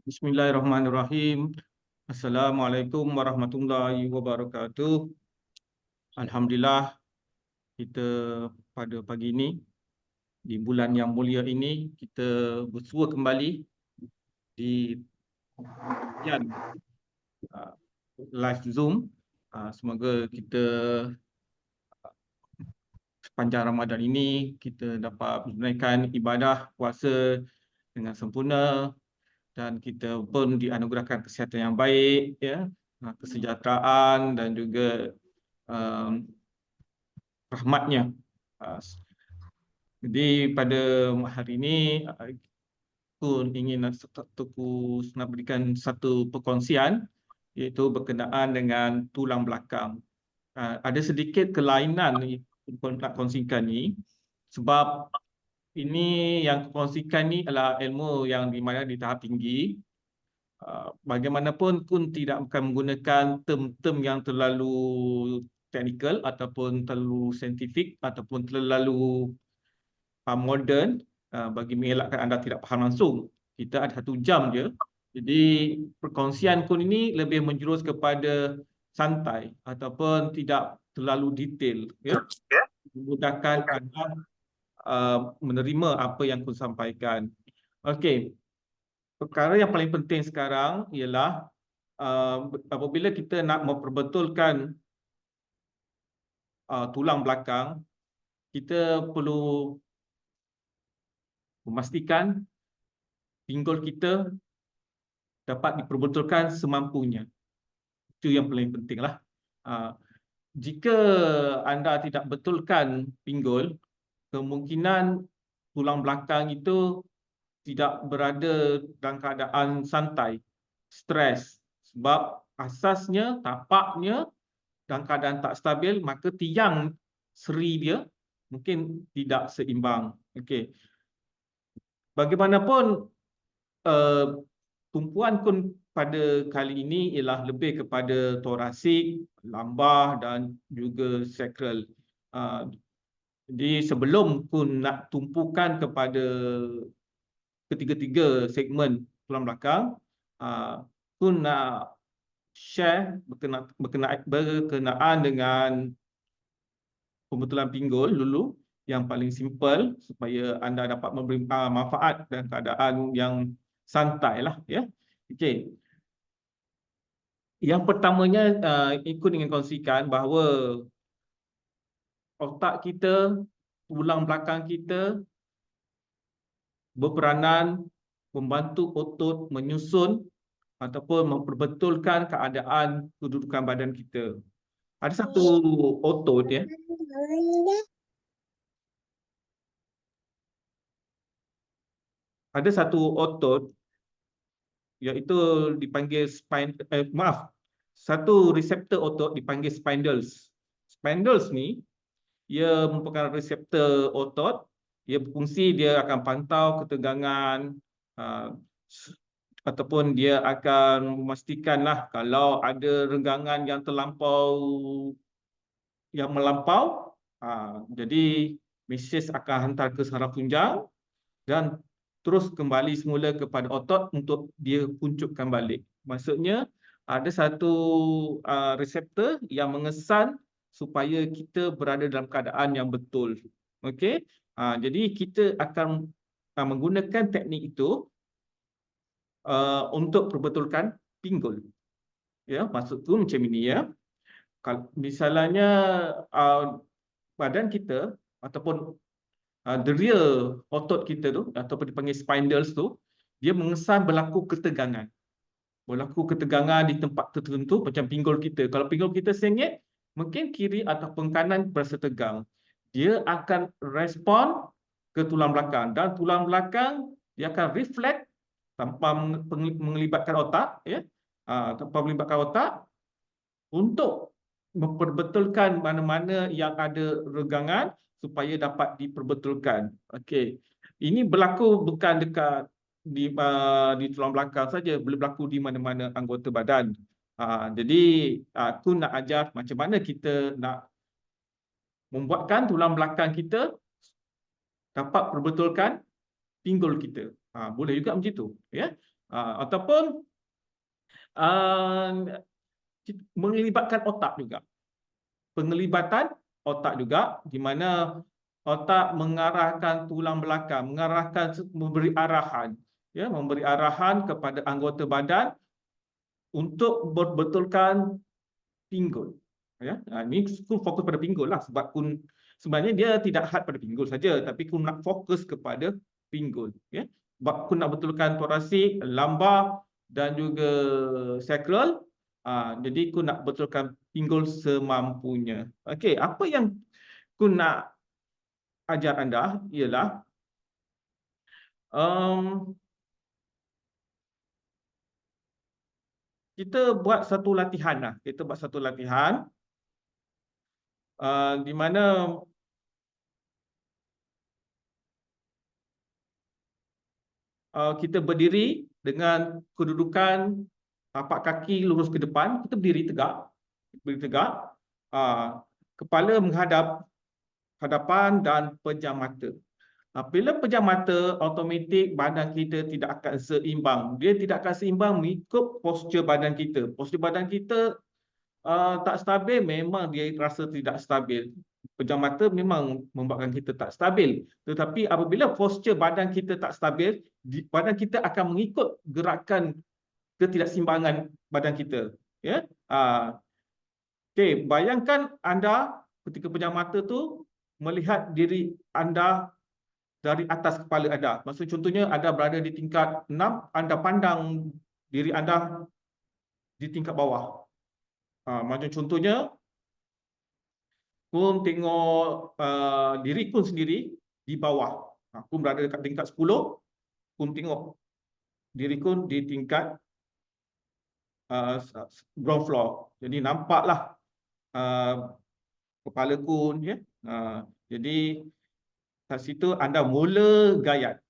Bismillahirrahmanirrahim. Assalamualaikum warahmatullahi wabarakatuh. Alhamdulillah, kita pada pagi ini, di bulan yang mulia ini, kita bersua kembali di kajian live Zoom. Semoga kita sepanjang Ramadan ini kita dapat menunaikan ibadah puasa dengan sempurna, dan kita pun dianugerahkan kesihatan yang baik, kesejahteraan dan juga rahmatnya. Jadi pada hari ini aku ingin nak berikan satu perkongsian, iaitu berkenaan dengan tulang belakang. Ada sedikit kelainan nak kongsikan ni, sebab ini yang kongsikan ni adalah ilmu yang di mana di tahap tinggi. Bagaimanapun pun tidak akan menggunakan term-term yang terlalu teknikal ataupun terlalu saintifik ataupun terlalu moden, bagi mengelakkan anda tidak faham langsung. Kita ada 1 jam je. Jadi perkongsian kun ini lebih menjurus kepada santai ataupun tidak terlalu detail, memudahkan anda menerima apa yang kun sampaikan. Okey. Perkara yang paling penting sekarang ialah apabila kita nak memperbetulkan tulang belakang, kita perlu memastikan pinggul kita dapat diperbetulkan semampunya. Itu yang paling penting lah. Jika anda tidak betulkan pinggul, kemungkinan tulang belakang itu tidak berada dalam keadaan santai, stres. Sebab asasnya, tapaknya dalam keadaan tak stabil, maka tiang seri dia mungkin tidak seimbang. Okey. Bagaimanapun, tumpuan kun pada kali ini ialah lebih kepada torasik, lambah dan juga sacral. Jadi sebelum kun nak tumpukan kepada ketiga-tiga segmen tulang belakang, kun nak share berkenaan dengan pembetulan pinggul dulu, yang paling simple supaya anda dapat memberi manfaat dan keadaan yang santai lah, ya. Okey. Yang pertamanya, ikut ingin kongsikan bahawa otak kita, tulang belakang kita berperanan membantu otot menyusun ataupun memperbetulkan keadaan kedudukan badan kita. Ada satu otot, ya. Ada satu otot iaitu dipanggil satu reseptor otot dipanggil spindles. Spindles ni ia merupakan reseptor otot. Ia berfungsi, dia akan pantau ketegangan, ataupun dia akan memastikanlah kalau ada renggangan yang melampau, jadi mesej akan hantar ke saraf tunjang dan terus kembali semula kepada otot untuk dia kuncupkan balik. Maksudnya ada satu reseptor yang mengesan supaya kita berada dalam keadaan yang betul. Okey. Jadi kita akan menggunakan teknik itu untuk perbetulkan pinggul. Ya, maksudku macam ini, ya. Kalau misalnya badan kita ataupun deria otot kita tu ataupun dipanggil spindles tu, dia mengesan berlaku ketegangan. Berlaku ketegangan di tempat tertentu macam pinggul kita. Kalau pinggul kita sengit, mungkin kiri ataupun kanan berasa tegang. Dia akan respon ke tulang belakang, dan tulang belakang dia akan reflect tanpa melibatkan otak, ya. Tanpa melibatkan otak untuk memperbetulkan mana-mana yang ada renggangan supaya dapat diperbetulkan. Okey. Ini berlaku bukan dekat di tulang belakang saja, boleh berlaku di mana-mana anggota badan. Jadi aku nak ajar macam mana kita nak membuatkan tulang belakang kita dapat perbetulkan pinggul kita. Boleh juga macam itu, ya. Ataupun uh, melibatkan otak juga. Penglibatan otak juga, di mana otak mengarahkan tulang belakang, memberi arahan, ya, memberi arahan kepada anggota badan untuk berbetulkan pinggul. Ya, ini fokus pada pinggul lah, sebab sebenarnya dia tidak had pada pinggul saja, tapi kun nak fokus kepada pinggul. Ya, sebab kun nak betulkan torasik, lumbar dan juga sacral. Jadi kun nak betulkan pinggul semampunya. Okey, apa yang kun nak ajar anda ialah kita buat satu latihan lah. Kita buat satu latihan di mana kita berdiri dengan kedudukan tapak kaki lurus ke depan, kita berdiri tegak, kepala menghadap hadapan dan pejam mata. Bila pejam mata, automatik badan kita tidak akan seimbang. Dia tidak akan seimbang mengikut postur badan kita. Postur badan kita tak stabil, memang dia rasa tidak stabil. Pejam mata memang membuatkan kita tak stabil. Tetapi apabila postur badan kita tak stabil, badan kita akan mengikut gerakan ketidakseimbangan badan kita. Ya. Okey, bayangkan anda ketika pejam mata tu melihat diri anda dari atas kepala anda. Maksud contohnya anda berada di tingkat 6, anda pandang diri anda di tingkat bawah. Macam contohnya, kun tengok diri kun sendiri di bawah. Kun berada dekat tingkat 10, kun tengok diri kun di tingkat ground floor. Jadi nampaklah kepala kun, ya. Jadi kat situ anda mula gayat.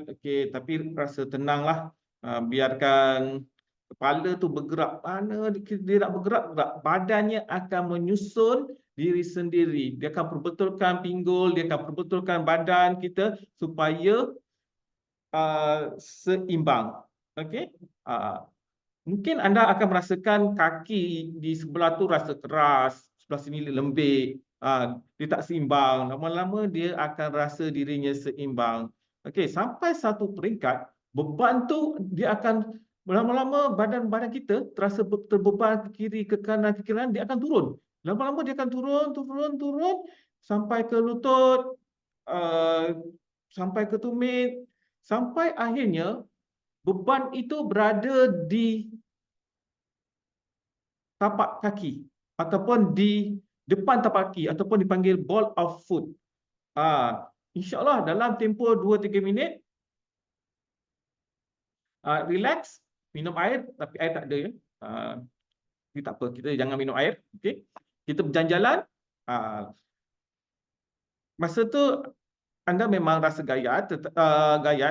Okey, tapi rasa tenanglah. Biarkan kepala tu bergerak. Mana dia nak bergerak, badannya akan menyusun diri sendiri. Dia akan perbetulkan pinggul, dia akan perbetulkan badan kita supaya seimbang. Okey? Mungkin anda akan merasakan kaki di sebelah tu rasa keras, sebelah sini lembik. Dia tak seimbang. Lama-lama dia akan rasa dirinya seimbang. Okey, sampai satu peringkat, beban tu dia akan lama-lama badan kita terasa terbeban ke kiri, ke kanan, dia akan turun. Lama-lama dia akan turun sampai ke lutut, sampai ke tumit, sampai akhirnya beban itu berada di tapak kaki ataupun di depan tapak kaki ataupun dipanggil ball of foot. InsyaAllah dalam tempoh 2-3 minit, relax, minum air, tapi air tak ada, ya. Tapi tak apa, kita jangan minum air. Okay? Kita berjalan-jalan. Masa tu anda memang rasa gayat,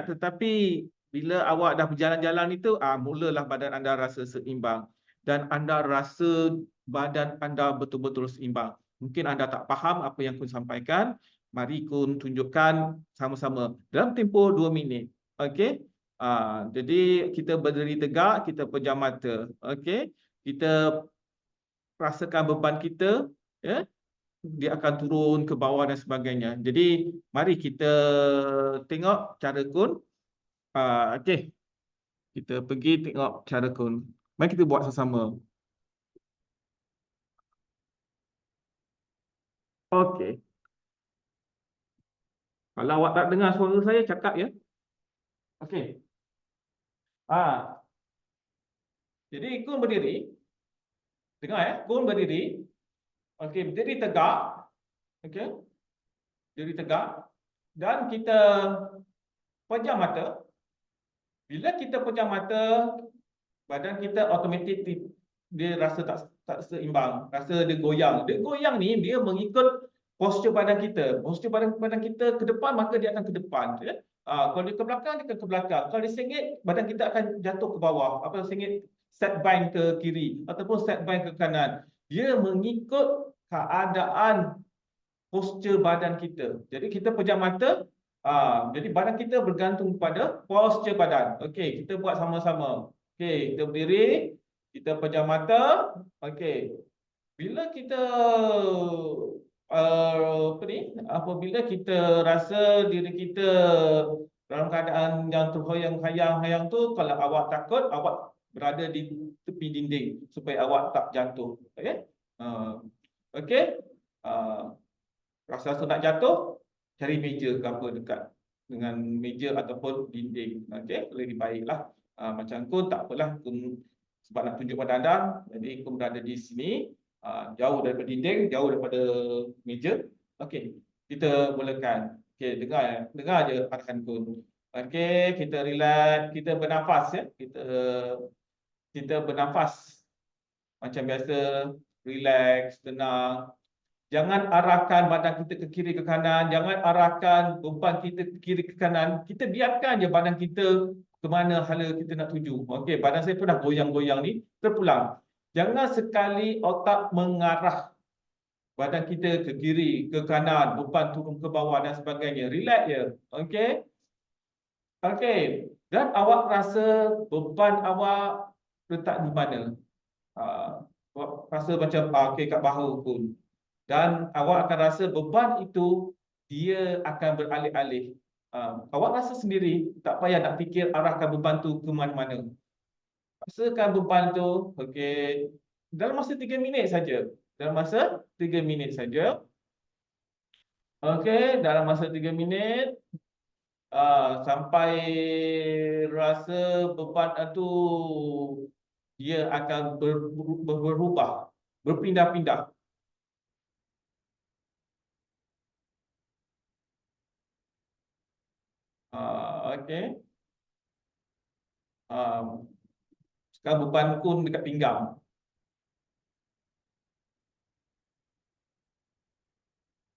tetapi bila awak dah berjalan-jalan itu, mulalah badan anda rasa seimbang dan anda rasa badan anda betul-betul seimbang. Mungkin anda tak faham apa yang kun sampaikan, mari kun tunjukkan sama-sama dalam tempoh 2 minit. Okey? Jadi kita berdiri tegak, kita pejam mata. Okey? Kita rasakan beban kita, ya. Dia akan turun ke bawah dan sebagainya. Jadi mari kita tengok cara kun. Okey. Kita pergi tengok cara kun. Mari kita buat sama-sama. Okey. Kalau awak tak dengar suara saya, cakap, ya. Okey. Jadi kun berdiri. Dengar, ya. Kun berdiri. Okey, berdiri tegak. Okey. Berdiri tegak dan kita pejam mata. Bila kita pejam mata, badan kita automatik dia rasa tak seimbang, rasa dia goyang. Dia goyang ni dia mengikut postur badan kita. Postur badan kita ke depan, maka dia akan ke depan, ya. Kalau dia ke belakang, dia akan ke belakang. Kalau dia sengit, badan kita akan jatuh ke bawah. Apa sengit, set bind ke kiri ataupun set bind ke kanan. Dia mengikut keadaan postur badan kita. Jadi kita pejam mata, Jadi badan kita bergantung pada posture badan. Okey, kita buat sama-sama. Okey, kita berdiri, kita pejam mata. Okey. Bila kita apa ni? Apabila kita rasa diri kita dalam keadaan yang terhoyang-hayang tu, kalau awak takut, awak berada di tepi dinding supaya awak tak jatuh. Okey? Okey? Rasa nak jatuh, cari meja ke apa dekat dengan meja ataupun dinding. Okey, lebih baiklah. Macam kun tak apalah, kun sebab nak tunjuk pada anda, jadi kun berada di sini, jauh daripada dinding, jauh daripada meja. Okey, kita mulakan. Okey, dengar je arahan kun. Okey, kita relax, kita bernafas ya. Kita bernafas macam biasa, relax, tenang. Jangan arahkan badan kita ke kiri ke kanan, jangan arahkan beban kita ke kiri ke kanan. Kita biarkan je badan kita ke mana hala kita nak tuju. Okey, badan saya pernah goyang-goyang ni, terpulang. Jangan sekali otak mengarah badan kita ke kiri, ke kanan, beban turun ke bawah dan sebagainya. Relax je. Okey? Okey. Dan awak rasa beban awak letak di mana? Awak rasa macam okey kat bahu pun. Dan awak akan rasa beban itu dia akan beralih-alih. Awak rasa sendiri, tak payah nak fikir arahkan beban tu ke mana-mana. Rasakan beban tu, okey, dalam masa 3 minit saja. Dalam masa 3 minit saja. Okey, dalam masa 3 minit sampai rasa beban itu dia akan berubah, berpindah-pindah. Okey. Sekarang beban kun dekat pinggang.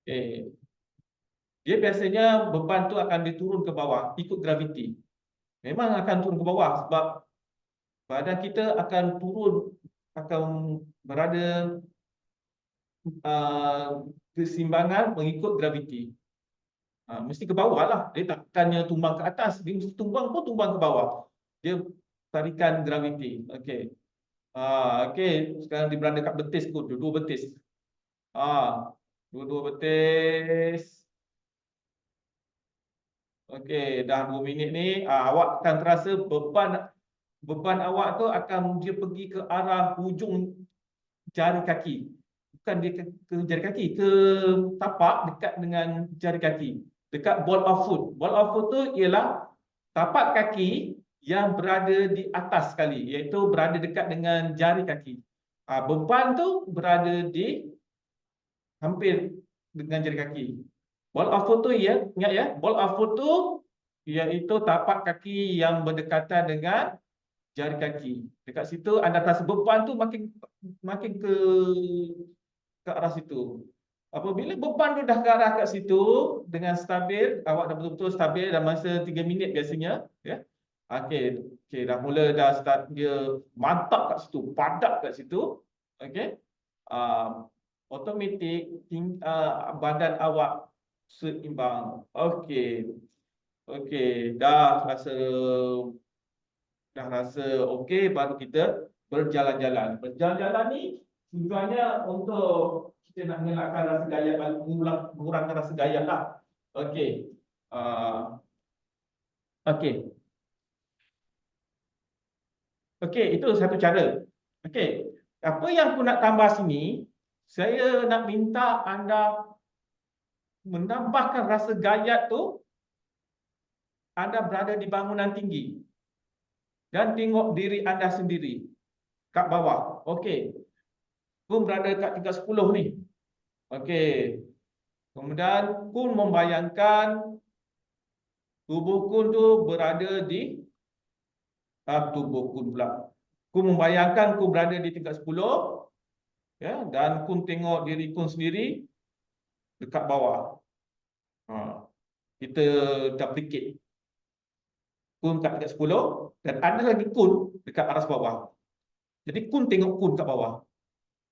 Okay. Dia biasanya beban tu akan diturun ke bawah, ikut graviti. Memang akan turun ke bawah sebab badan kita akan turun, akan berada keseimbangan mengikut graviti. Mesti ke bawah lah. Dia takkannya tumbang ke atas. Dia mesti tumbang pun tumbang ke bawah. Dia tarikan graviti. Okey. Okey. Sekarang dia berada kat betis pun. Dua-dua betis. Dua-dua betis. Okey. Dah 2 minit ni. Awak akan terasa beban awak tu akan dia pergi ke arah hujung jari kaki. Bukan dia ke jari kaki. Ke tapak dekat dengan jari kaki. Dekat ball of foot. Ball of foot tu ialah tapak kaki yang berada di atas sekali, iaitu berada dekat dengan jari kaki. Beban tu berada di hampir dengan jari kaki. Ball of foot tu ya, ingat ya, ball of foot tu iaitu tapak kaki yang berdekatan dengan jari kaki. Dekat situ anda rasa beban tu makin ke arah situ. Apabila beban tu dah ke arah kat situ dengan stabil, awak dah betul-betul stabil dalam masa 3 minit biasanya, ya. Okey, dah mula dah start dia mantap kat situ, padat kat situ. Okey. Automatik badan awak seimbang. Okey. Okey, dah rasa okey, baru kita berjalan-jalan. Berjalan-jalan ni tujuannya untuk kita nak mengelakkan rasa gayat, mengurangkan rasa gayat lah. Okey. Okey. Okey, itu satu cara. Okey. Apa yang aku nak tambah sini, saya nak minta anda menambahkan rasa gayat tu, anda berada di bangunan tinggi dan tengok diri anda sendiri kat bawah. Okey. Kun berada kat tingkat 10 ni. Okey. Kemudian kun membayangkan tubuh kun tu berada di tubuh kun pula. Kun membayangkan kun berada di tingkat 10, ya, dan kun tengok diri kun sendiri dekat bawah. Kita duplicate. Kun kat tingkat 10 dan ada lagi kun dekat aras bawah. Jadi kun tengok kun kat bawah.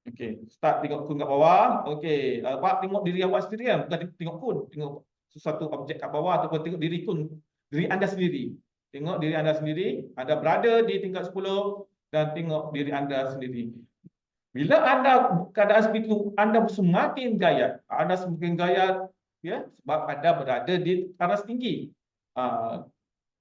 Okey, start tengok kun kat bawah. Okey, awak tengok diri awak sendiri kan, bukan tengok kun. Tengok sesuatu objek kat bawah ataupun tengok diri anda sendiri. Tengok diri anda sendiri, anda berada di tingkat 10 dan tengok diri anda sendiri. Bila anda keadaan seperti itu, anda semakin gayat. Anda semakin gayat, ya, sebab anda berada di aras tinggi.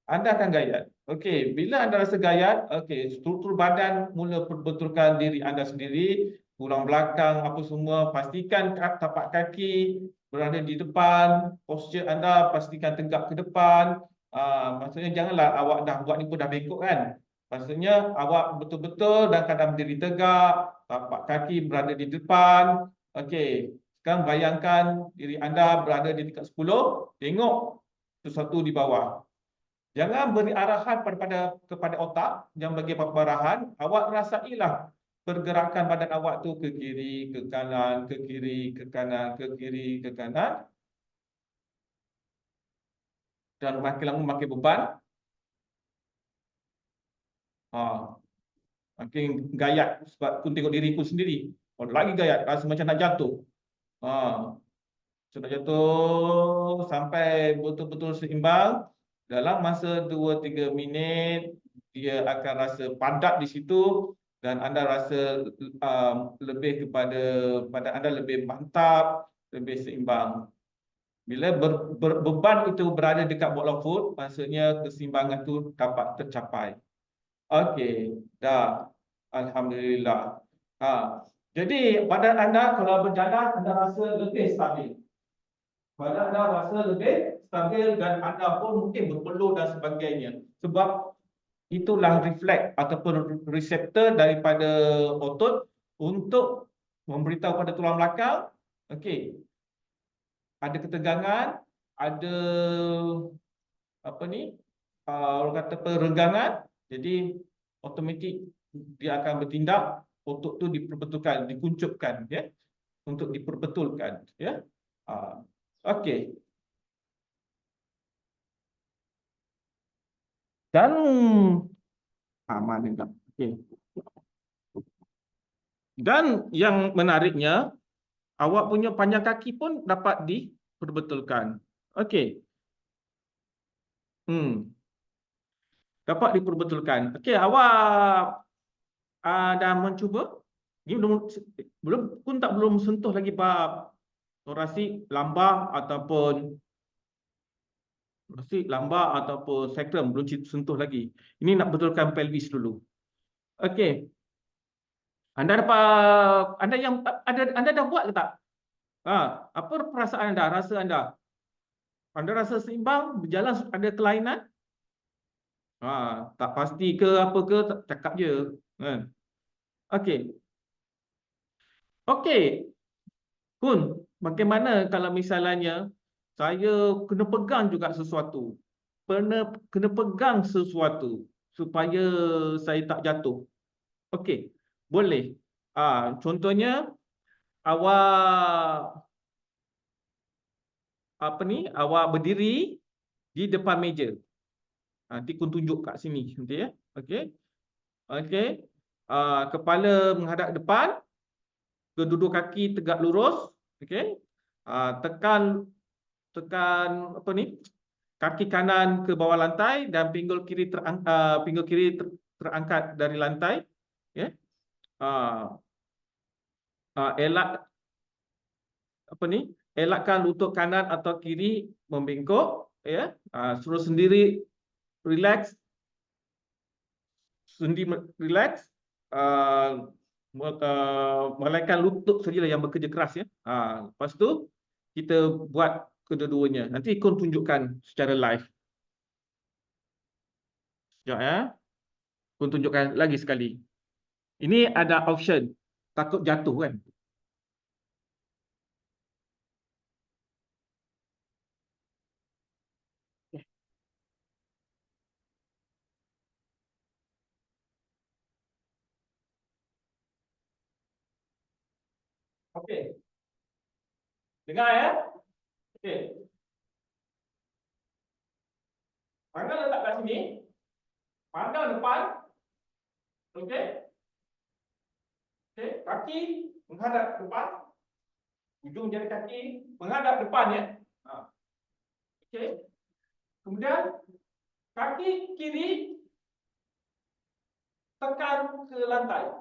Anda akan gayat. Okey, bila anda rasa gayat, okey, struktur badan mula perbetulkan diri anda sendiri, tulang belakang apa semua, pastikan tapak kaki berada di depan, postur anda pastikan tegak ke depan. Maksudnya janganlah awak dah buat ni pun dah bengkok kan. Maksudnya awak betul-betul dan kadang berdiri tegak, tapak kaki berada di depan. Okey, sekarang bayangkan diri anda berada di tingkat 10, tengok sesuatu di bawah. Jangan beri arahan kepada otak, jangan bagi apa-apa arahan. Awak rasailah pergerakan badan awak tu ke kiri, ke kanan, ke kiri, ke kanan, ke kiri, ke kanan. Dan makin lama makin beban. Makin gayat sebab aku tengok diriku sendiri. Lagi gayat, rasa macam nak jatuh. Nak jatuh sampai betul-betul seimbang. Dalam masa 2-3 minit, dia akan rasa padat di situ dan anda rasa lebih kepada badan anda lebih mantap, lebih seimbang. Bila beban itu berada dekat ball of foot, maksudnya keseimbangan itu dapat tercapai. Okey, dah. Alhamdulillah. Jadi badan anda kalau berjalan anda rasa lebih stabil. Badan anda rasa lebih stabil dan anda pun mungkin berpeluh dan sebagainya. Sebab itulah refleks ataupun reseptor daripada otot untuk memberitahu pada tulang belakang, okey, ada ketegangan, ada apa ni, orang kata perenggangan, jadi automatik dia akan bertindak, otot tu diperbetulkan, dikuncupkan, ya, untuk diperbetulkan, ya. Okey. Dan mana tak? Okey. Dan yang menariknya, awak punya panjang kaki pun dapat diperbetulkan. Okey. Dapat diperbetulkan. Okey, awak dah mencuba? Ini belum sentuh lagi bab torasik lumbar ataupun sacrum, belum sentuh lagi. Ini nak betulkan pelvis dulu. Okey. Anda dah buat ke tak? Apa perasaan anda, rasa anda? Anda rasa seimbang, berjalan ada kelainan? Tak pasti ke apa ke, cakap je. Kan? Okey. Okey. Kun, bagaimana kalau misalnya saya kena pegang juga sesuatu? Kena pegang sesuatu supaya saya tak jatuh. Okey, boleh. Contohnya awak awak berdiri di depan meja. Nanti kun tunjuk kat sini nanti, ya. Okey. Okey. Kepala menghadap depan, kedua kaki tegak lurus, okey. Tekan kaki kanan ke bawah lantai dan pinggul kiri terangkat dari lantai, ya. Elakkan lutut kanan atau kiri membengkok, ya. Suruh sendiri relax, melainkan lutut sajalah yang bekerja keras, ya. Lepas tu kita buat kedua-duanya. Nanti ikut tunjukkan secara live. Sekejap, ya. Ikut tunjukkan lagi sekali. Ini ada option. Takut jatuh kan? Okey. Dengar, ya. Okey. Tangan letak kat sini. Pandang depan. Okey. Okey, kaki menghadap depan. Ujung jari kaki menghadap depan, ya. Okey. Kemudian kaki kiri tekan ke lantai.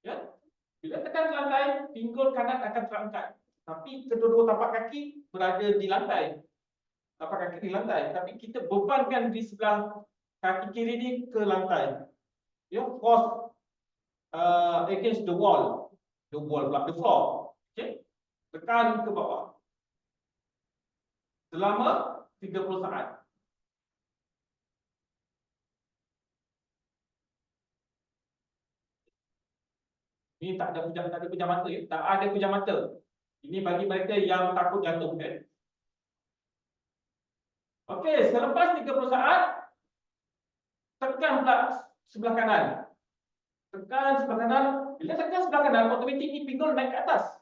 Ya. Bila tekan ke lantai, pinggul kanan akan terangkat. Tapi kedua-dua tapak kaki berada di lantai. Tapak kaki di lantai. Tapi kita bebankan di sebelah kaki kiri ni ke lantai. Ya, force against the wall. The wall pula, the floor. Okay. Tekan ke bawah. Selama 30 saat. Ini tak ada pejam mata ya. Tak ada pejam mata. Ini bagi mereka yang takut jatuh. Okay. Okey, selepas 30 saat, tekan pula sebelah kanan. Tekan sebelah kanan. Bila tekan sebelah kanan, automatik ni pinggul naik ke atas.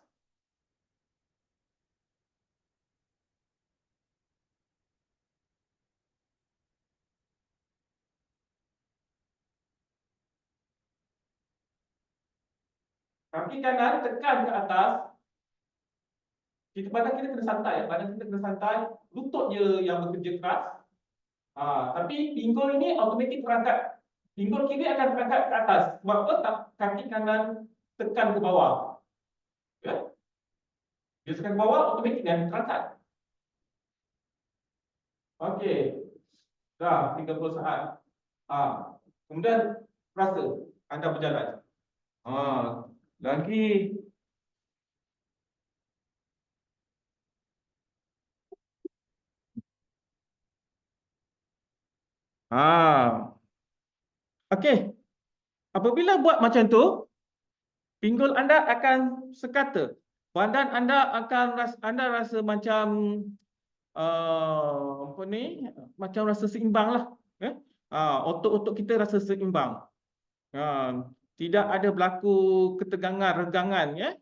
Kaki kanan tekan ke atas. Badan kita kena santai. Badan kita kena santai. Lutut je yang bekerja keras. Tapi pinggul ini automatik terangkat. Pinggul kiri akan terangkat ke atas. Sebab apa? Kaki kanan tekan ke bawah. Ya? Dia tekan ke bawah, automatik dan terangkat. Okey. Dah 30 saat. Kemudian rasa anda berjalan. Lagi. Okey. Apabila buat macam tu, pinggul anda akan sekata. Badan anda akan rasa macam apa ni? Macam rasa seimbang lah. Otot-otot kita rasa seimbang. Tidak ada berlaku ketegangan, regangan, ya.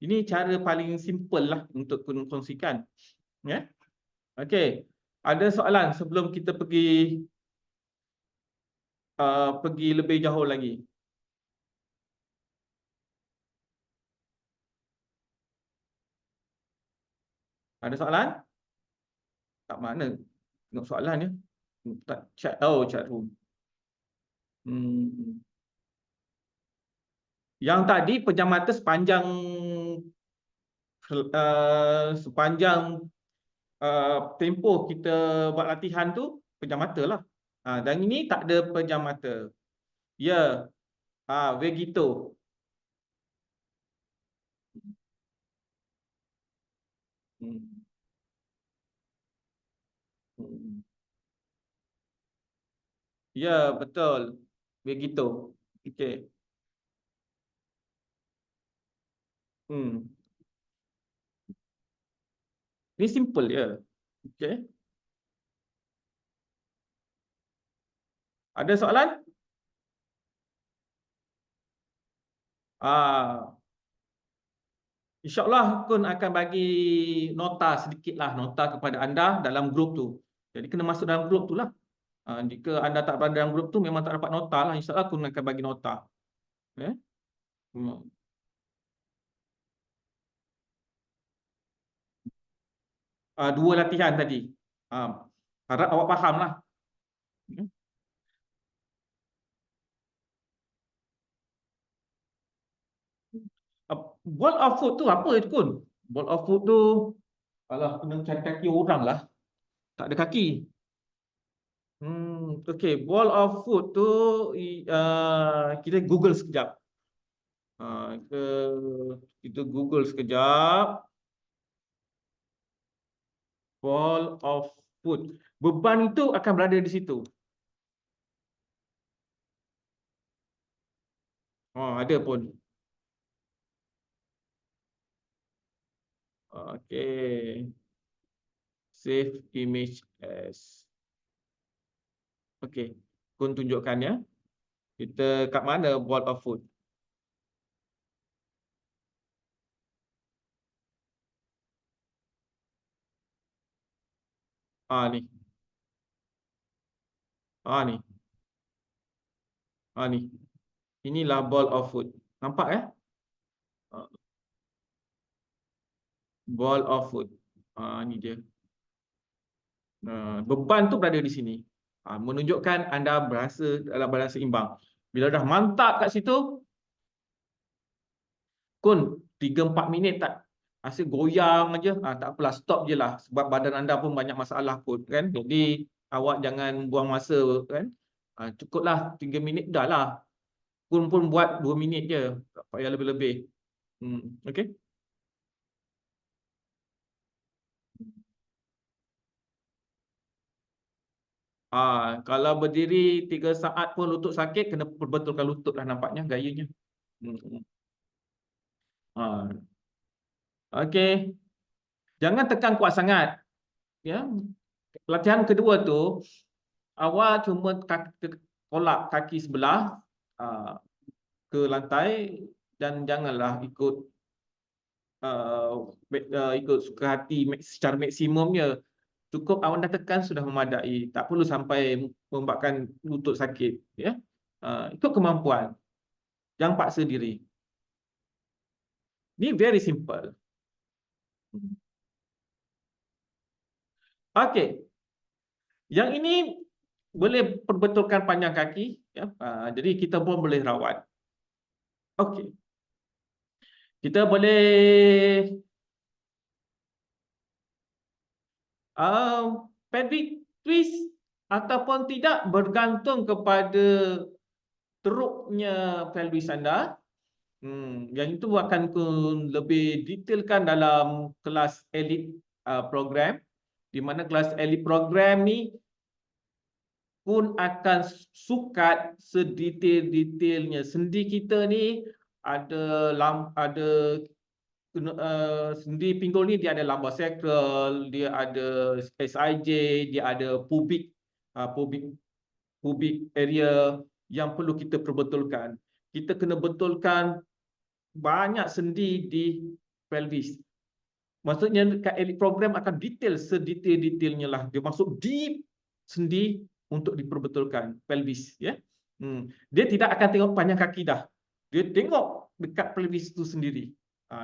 Ini cara paling simple lah untuk kongsikan. Ya. Okey. Ada soalan sebelum kita pergi lebih jauh lagi? Ada soalan? Tak mana? Tengok soalan ya. Tak chat. Oh, chat room. Yang tadi pejam mata sepanjang tempoh kita buat latihan tu pejam mata lah. Dan ini tak ada pejam mata. Ya. Begitu. Hmm. Hmm. Ya, betul. Begitu. Okey. Ini simple ya. Okey. Ada soalan? InsyaAllah Kun akan bagi nota sedikit lah, nota kepada anda dalam grup tu. Jadi kena masuk dalam grup tu lah. Jika anda tak berada dalam grup tu memang tak dapat nota lah. InsyaAllah Kun akan bagi nota. Okay? Dua latihan tadi. Harap awak faham lah. Ball of foot tu apa itu Kun? Ball of foot tu, alah, kena cari kaki orang lah. Tak ada kaki. Okay, ball of foot tu kita Google sekejap. Kita Google sekejap. Ball of foot. Beban itu akan berada di situ. Ada pun. Okay. Save image as. Okay. Kun tunjukkan ya. Kita kat mana ball of foot? Ni. Ni. Ni. Inilah ball of foot. Nampak ya? Ball of foot. Ni dia. Beban tu berada di sini. Menunjukkan anda berasa dalam badan seimbang. Bila dah mantap kat situ, kun 3-4 minit tak asyik goyang aja, tak apalah, stop je lah sebab badan anda pun banyak masalah pun kan. Jadi awak jangan buang masa kan. Cukuplah 3 minit dah lah. Kun pun buat 2 minit je, tak payah lebih-lebih. Okey. Kalau berdiri 3 saat pun lutut sakit, kena perbetulkan lutut lah nampaknya gayanya. Hmm. Ah, Okey. Jangan tekan kuat sangat. Ya. Latihan kedua tu, awak cuma tolak kaki sebelah ke lantai dan janganlah ikut suka hati secara maksimumnya. Cukup awak dah tekan sudah memadai. Tak perlu sampai membuatkan lutut sakit. Ya. Ikut kemampuan. Jangan paksa diri. Ni very simple. Okey. Yang ini boleh perbetulkan panjang kaki. Ya. Jadi kita pun boleh rawat. Okey. Kita boleh pelvic twist ataupun tidak bergantung kepada teruknya pelvis anda. Yang itu akan lebih detailkan dalam kelas elite program, di mana kelas elite program ni pun akan sukat sedetail-detailnya. Sendi kita ni ada sendi pinggul ni dia ada lumbar sacral, dia ada SIJ, dia ada pubic area yang perlu kita perbetulkan. Kita kena betulkan banyak sendi di pelvis. Maksudnya kat elite program akan detail sedetail-detailnya lah. Dia masuk deep sendi untuk diperbetulkan pelvis, ya. Dia tidak akan tengok panjang kaki dah. Dia tengok dekat pelvis itu sendiri.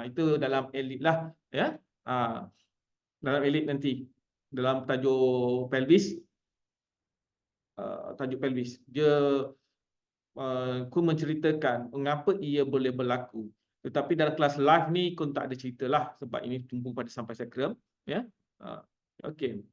Itu dalam elite lah, ya. Dalam elite nanti dalam tajuk pelvis dia ku menceritakan mengapa ia boleh berlaku. Tetapi dalam kelas live ni kun tak ada ceritalah sebab ini tumpu pada sampai sacrum, ya. Okey.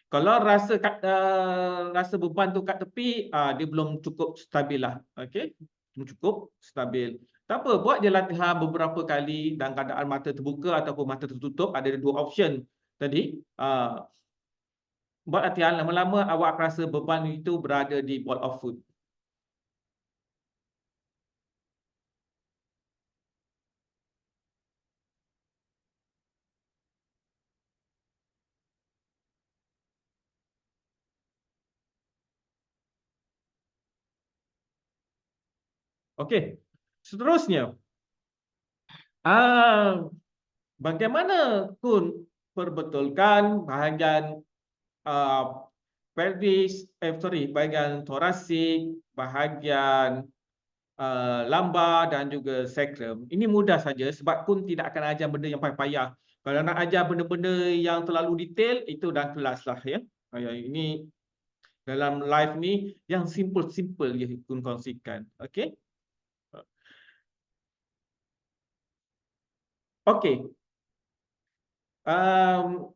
Kalau rasa beban tu kat tepi, dia belum cukup stabil lah. Okey. Belum cukup stabil. Tak apa, buat je latihan beberapa kali dalam keadaan mata terbuka ataupun mata tertutup. Ada dua option tadi. Buat latihan lama-lama awak rasa beban itu berada di ball of foot. Okey. Seterusnya, bagaimana kun perbetulkan bahagian pelvis, bahagian torasik, bahagian lumbar dan juga sacrum. Ini mudah saja sebab kun tidak akan ajar benda yang payah-payah. Kalau nak ajar benda-benda yang terlalu detail, itu dalam kelas lah, ya. Ini dalam live ni yang simple-simple je kun kongsikan. Okey. Okey.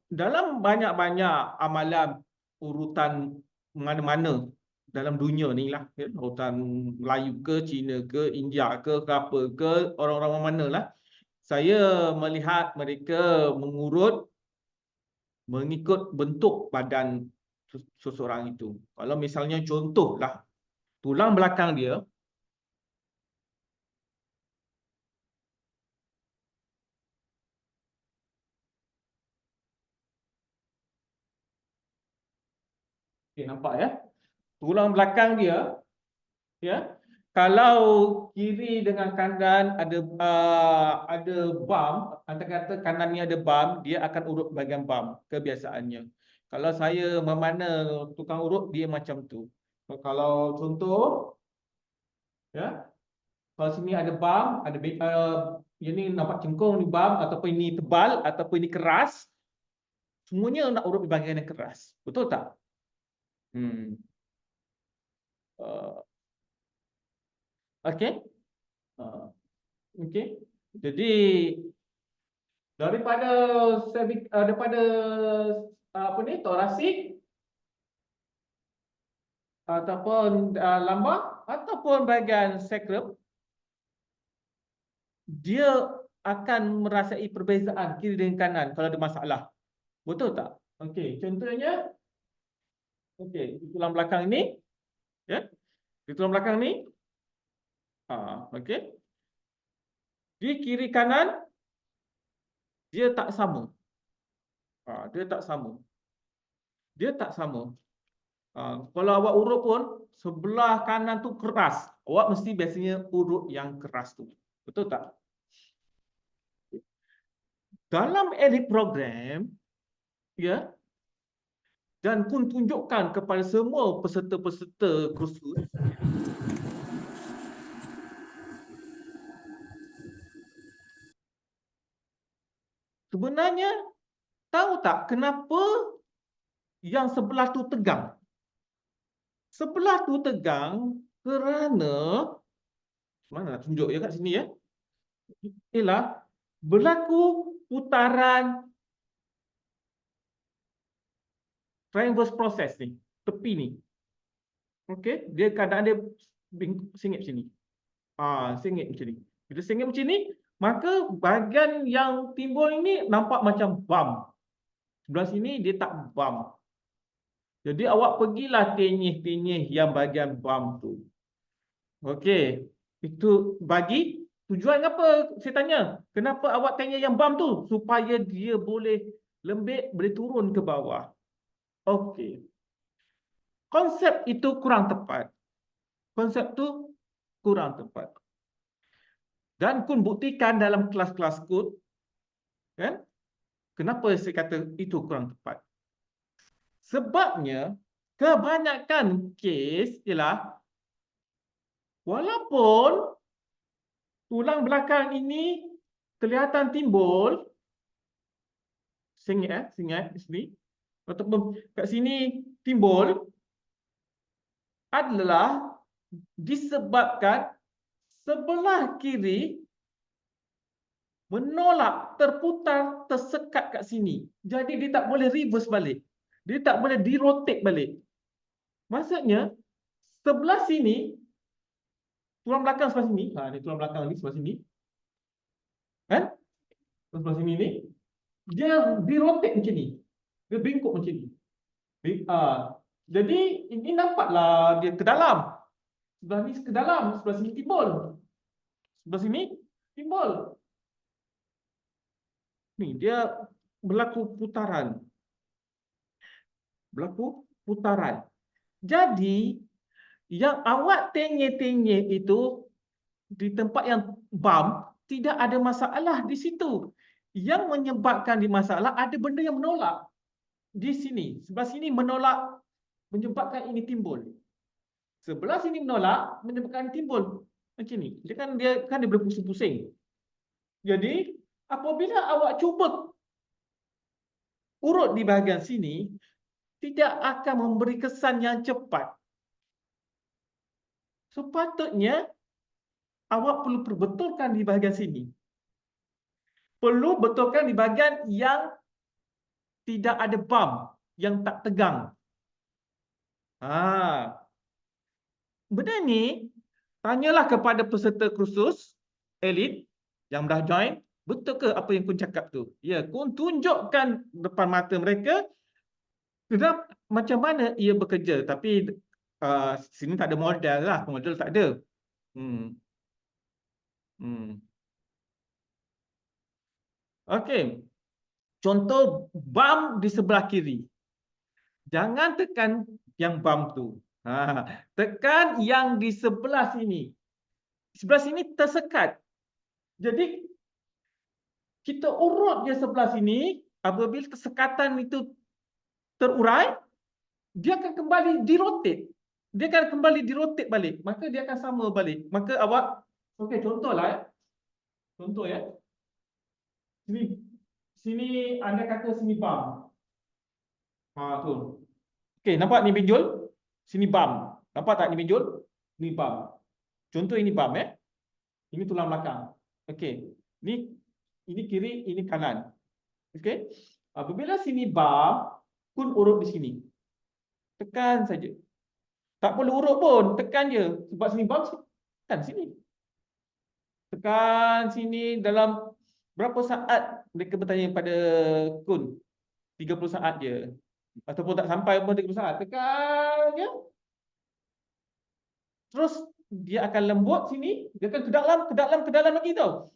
Dalam banyak-banyak amalan urutan mana-mana dalam dunia ni lah, ya, urutan Melayu ke, Cina ke, India ke, apa ke, orang-orang mana lah, saya melihat mereka mengurut mengikut bentuk badan seseorang itu. Kalau misalnya contohlah tulang belakang dia, okay, nampak ya, tulang belakang dia, ya, kalau kiri dengan kanan ada bump, antara kata kanan ni ada bump, dia akan urut bahagian bump kebiasaannya. Kalau saya memana tukang urut dia macam tu. Kalau contoh, ya, kalau sini ada bump, ini nampak cengkung ni bump ataupun ini tebal ataupun ini keras, Semuanya nak urut di bahagian yang keras. Betul tak? Hmm. Uh, Okey. Okey. Jadi daripada daripada apa ni, torasik ataupun lumbar ataupun bahagian sacrum, dia akan merasai perbezaan kiri dan kanan kalau ada masalah. Betul tak? Okey, contohnya okey, di tulang belakang ni, ya. Di tulang belakang ni, okey. Di kiri kanan dia tak sama. Dia tak sama. Dia tak sama. Kalau awak urut pun sebelah kanan tu keras, awak mesti biasanya urut yang keras tu. Betul tak? Dalam elite program, ya, dan pun tunjukkan kepada semua peserta-peserta kursus, sebenarnya tahu tak kenapa yang sebelah tu tegang? Sebelah tu tegang kerana, mana nak tunjuk ya kat sini ya? Ialah berlaku putaran transverse process ni, tepi ni. Okey, dia keadaan dia singit sini. Singit macam ni. Bila singit macam ni, maka bahagian yang timbul ini nampak macam bump. Sebelah sini dia tak bump. Jadi awak pergilah tenyih-tenyih yang bahagian bump tu. Okey, itu bagi tujuan apa? Saya tanya, kenapa awak tenyih yang bump tu? Supaya dia boleh lembik, boleh turun ke bawah. Okey. Konsep itu kurang tepat. Konsep tu kurang tepat. Dan kun buktikan dalam kelas-kelas kod, kan? Kenapa saya kata itu kurang tepat? Sebabnya kebanyakan kes ialah walaupun tulang belakang ini kelihatan timbul singit di sini ataupun kat sini timbul adalah disebabkan sebelah kiri menolak, terputar, tersekat kat sini. Jadi dia tak boleh reverse balik. Dia tak boleh di-rotate balik. Maksudnya sebelah sini, tulang belakang sebelah sini, ni tulang belakang ni sebelah sini. Kan? Sebelah sini ni, dia di-rotate macam ni. Dia bengkok macam ni. Jadi ini nampaklah dia ke dalam. Sebelah ni ke dalam, sebelah sini timbul. Sebelah sini timbul. Ni dia berlaku putaran. Berlaku putaran. Jadi yang awak tenyih-tenyih itu di tempat yang bump tidak ada masalah di situ. Yang menyebabkan di masalah ada benda yang menolak di sini. Sebelah sini menolak menyebabkan ini timbul. Sebelah sini menolak menyebabkan ini timbul. Macam ni. Dia kan boleh pusing-pusing. Jadi apabila awak cuba urut di bahagian sini, tidak akan memberi kesan yang cepat. Sepatutnya awak perlu perbetulkan di bahagian sini. Perlu betulkan di bahagian yang tidak ada bump, yang tak tegang. Benda ni, tanyalah kepada peserta kursus elit yang dah join, betul ke apa yang kun cakap tu? Ya, kun tunjukkan depan mata mereka macam mana ia bekerja. Tapi sini tak ada model lah, model tak ada. Okey. Contoh bump di sebelah kiri. Jangan tekan yang bump tu. Tekan yang di sebelah sini. Sebelah sini tersekat. Jadi kita urut dia sebelah sini, apabila kesekatan itu terurai, dia akan kembali di-rotate. Dia akan kembali di-rotate balik. Maka dia akan sama balik. Maka awak, okey, contohlah ya. Contoh ya. Sini anda kata sini bump. Tu. Okey, nampak ni benjol? Sini bam. Nampak tak ni benjol? Ni bam. Contoh ini bam Ini tulang belakang. Okey. Ini kiri, ini kanan. Okey. Apabila sini bam, kun urut di sini. Tekan saja. Tak perlu urut pun, tekan je. Sebab sini bam, tekan sini. Tekan sini dalam berapa saat mereka bertanya pada kun? 30 saat je. Ataupun tak sampai pun 30 saat. Tekan je. Terus dia akan lembut sini, dia akan ke dalam lagi tau.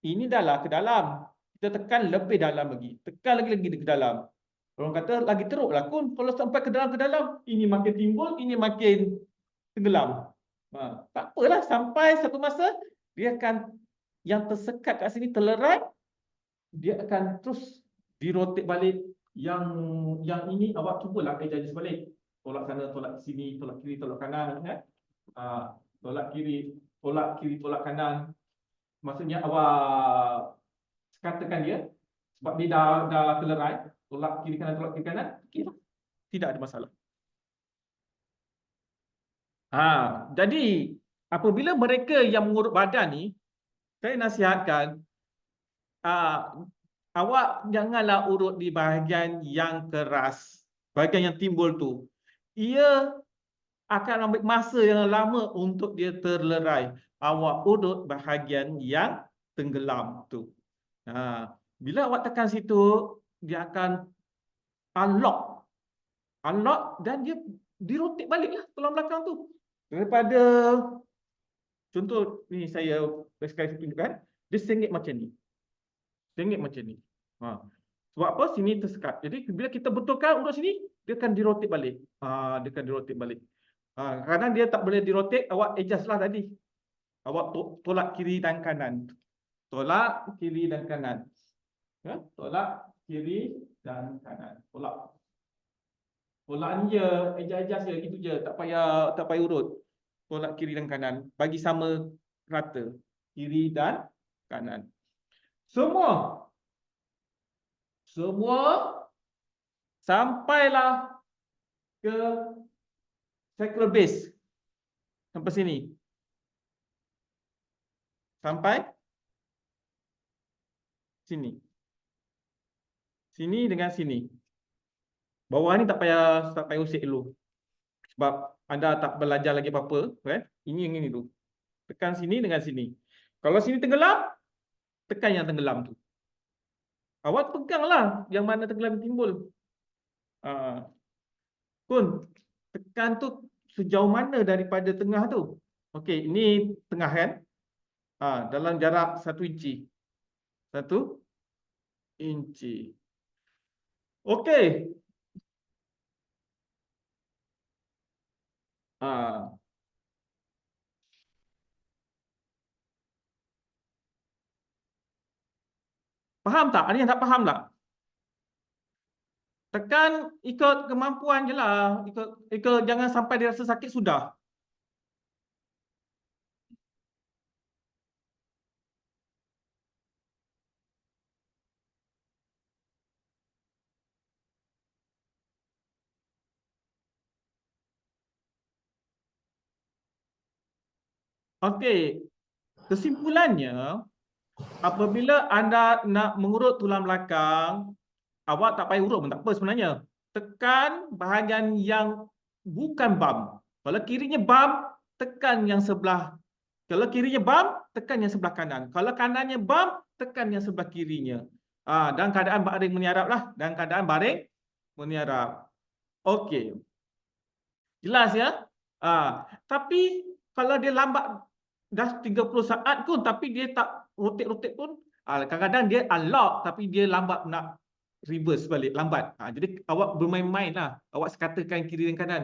Ini dah lah ke dalam. Kita tekan lebih dalam lagi. Tekan lagi ke dalam. Orang kata lagi teruk lah kun. Kalau sampai ke dalam. Ini makin timbul, ini makin tenggelam. Tak apalah, sampai satu masa dia akan, yang tersekat kat sini terlerai, dia akan terus dirotate balik. Yang ini awak cubalah adjust balik. Tolak sana, tolak sini, tolak kiri, tolak kanan. Tolak kiri, tolak kanan. Maksudnya awak katakan dia, sebab dia dah terlerai, tolak kiri kanan, okey lah. Tidak ada masalah. Jadi apabila mereka yang mengurut badan ni, saya nasihatkan awak janganlah urut di bahagian yang keras, bahagian yang timbul tu. Ia akan ambil masa yang lama untuk dia terlerai. Awak urut bahagian yang tenggelam tu. Bila awak tekan situ, dia akan unlock dan dia dirotate baliklah tulang belakang tu. Daripada contoh ni saya sekali tunjukkan, dia sengit macam ni. Sengit macam ni. Sebab apa? Sini tersekat. Jadi bila kita betulkan urut sini, dia akan dirotate balik. Dia akan dirotate balik. Kadang dia tak boleh dirotate, awak adjust lah tadi. Awak tolak kiri dan kanan. Tolak kiri dan kanan. Tolak kiri dan kanan. Tolak. Tolak ni je, adjust je, gitu je. Tak payah urut. Tolak kiri dan kanan. Bagi sama rata. Kiri dan kanan. Semua sampailah ke sacral base. Sampai sini. Sampai sini. Sini dengan sini. Bawah ni tak payah usik dulu. Sebab anda tak belajar lagi apa-apa, kan? Ini yang ini tu. Tekan sini dengan sini. Kalau sini tenggelam, tekan yang tenggelam tu. Awak peganglah yang mana tenggelam timbul. Kun, tekan tu sejauh mana daripada tengah tu? Okey, ini tengah kan? Dalam jarak 1 inci. 1 inci. Okey. Faham tak? Ada yang tak faham tak? Tekan ikut kemampuan je lah. Ikut jangan sampai dia rasa sakit sudah. Okey. Kesimpulannya, apabila anda nak mengurut tulang belakang, awak tak payah urut pun tak apa sebenarnya. Tekan bahagian yang bukan bam. Kalau kirinya bam, tekan yang sebelah. Kalau kirinya bam, tekan yang sebelah kanan. Kalau kanannya bam, tekan yang sebelah kirinya. Dalam keadaan baring meniarap lah. Dalam keadaan baring meniarap. Okey. Jelas ya? Tapi kalau dia lambat dah 30 saat pun tapi dia tak rotate pun, kadang-kadang dia unlock tapi dia lambat nak reverse balik, lambat. Jadi awak bermain-main lah. Awak sekatakan kiri dan kanan.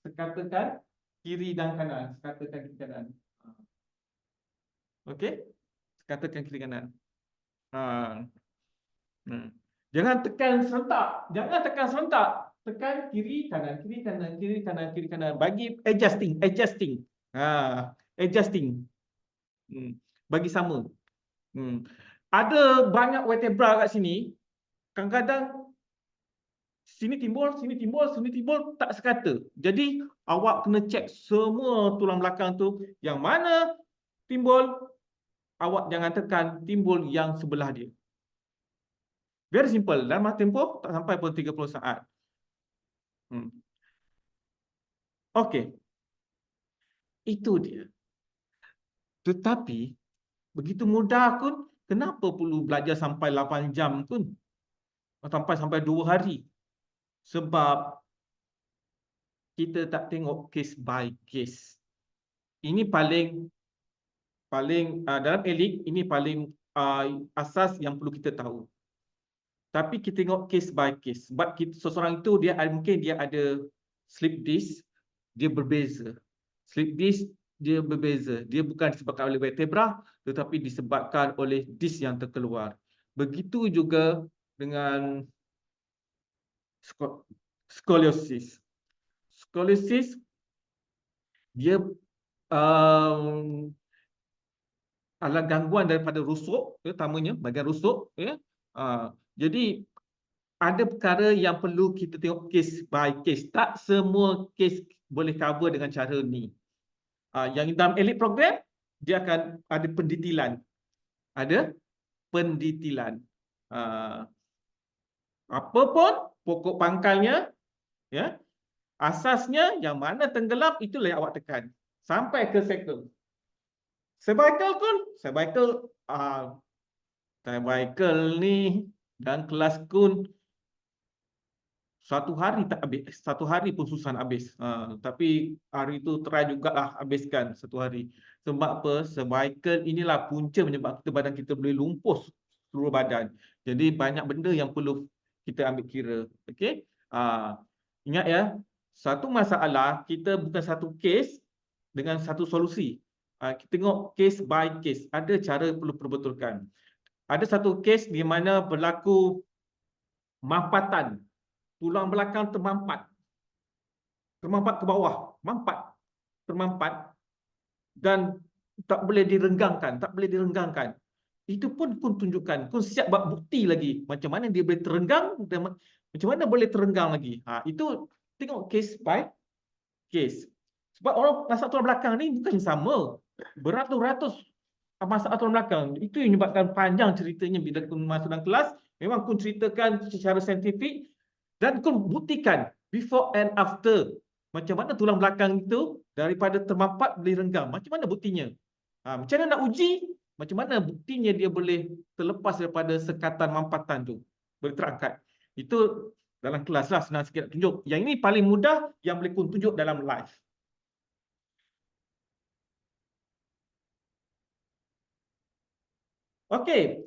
Sekatakan kiri dan kanan. Sekatakan kiri kanan. Okey? Sekatakan kiri kanan. Jangan tekan serentak. Jangan tekan serentak. Tekan kiri kanan, kiri kanan, kiri kanan, kiri kanan. Bagi adjusting. Adjusting. Bagi sama. Ada banyak vertebra kat sini. Kadang-kadang Sini timbul, sini timbul, sini timbul, tak sekata. Jadi awak kena cek semua tulang belakang tu, yang mana timbul, awak jangan tekan timbul yang sebelah dia. Very simple. Dalam masa tempoh tak sampai pun 30 saat. Okey, itu dia. Tetapi begitu mudah pun, kenapa perlu belajar sampai 8 jam pun? Sampai 2 hari. Sebab kita tak tengok case by case. Ini paling dalam elik, ini paling asas yang perlu kita tahu. Tapi kita tengok case by case. Sebab seseorang itu mungkin dia ada slip disc, dia berbeza. Slip disc dia berbeza. Dia bukan disebabkan oleh vertebra, tetapi disebabkan oleh disc yang terkeluar. Begitu juga dengan skoliosis. Skoliosis dia adalah gangguan daripada rusuk, utamanya bahagian rusuk. Jadi ada perkara yang perlu kita tengok case by case. Tak semua case boleh cover dengan cara ni. Yang dalam elite program, dia akan ada pendetilan. Ada pendetilan. Apa pun pokok pangkalnya, ya, asasnya yang mana tenggelam, itulah yang awak tekan. Sampai ke cervical. Cervical pun, cervical ni dan kelas kun satu hari tak habis, satu hari pun susah nak habis. Tapi hari tu try jugalah habiskan satu hari. Sebab apa? Cervical inilah punca menyebabkan badan kita boleh lumpuh seluruh badan. Jadi banyak benda yang perlu kita ambil kira. Okey? Ingat ya, satu masalah kita bukan satu case dengan satu solusi. Kita tengok case by case. Ada cara perlu perbetulkan. Ada satu case di mana berlaku mampatan. Tulang belakang termampat ke bawah, termampat dan tak boleh direnggangkan. Itu pun tunjukkan, pun siap buat bukti lagi macam mana dia boleh terenggang dan macam mana boleh terenggang lagi. Itu tengok case by case. Sebab orang masalah tulang belakang ni bukan sama, beratus-ratus masalah tulang belakang. Itu yang menyebabkan panjang ceritanya bila kun masuk dalam kelas. Memang kun ceritakan secara saintifik dan kun buktikan before and after. Macam mana tulang belakang itu daripada termampat boleh renggang. Macam mana buktinya? Macam mana nak uji? Macam mana buktinya dia boleh terlepas daripada sekatan mampatan tu? Boleh terangkat. Itu dalam kelas lah, senang sikit nak tunjuk. Yang ini paling mudah yang boleh kun tunjuk dalam live. Okey.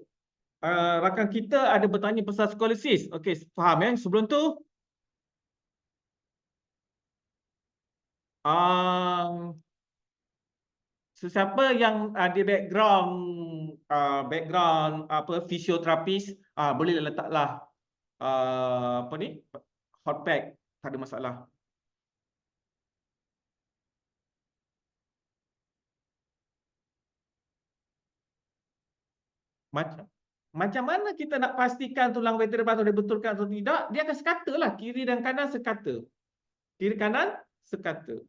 Rakan kita ada bertanya pasal skoliosis. Okey, faham ya? Sebelum tu, sesiapa yang ada background apa fisioterapis, boleh letaklah apa ni, hot pack, tak ada masalah. Macam mana kita nak pastikan tulang vertebra tu dibetulkan atau tidak? Dia akan sekata lah, kiri dan kanan sekata. Kiri kanan sekata.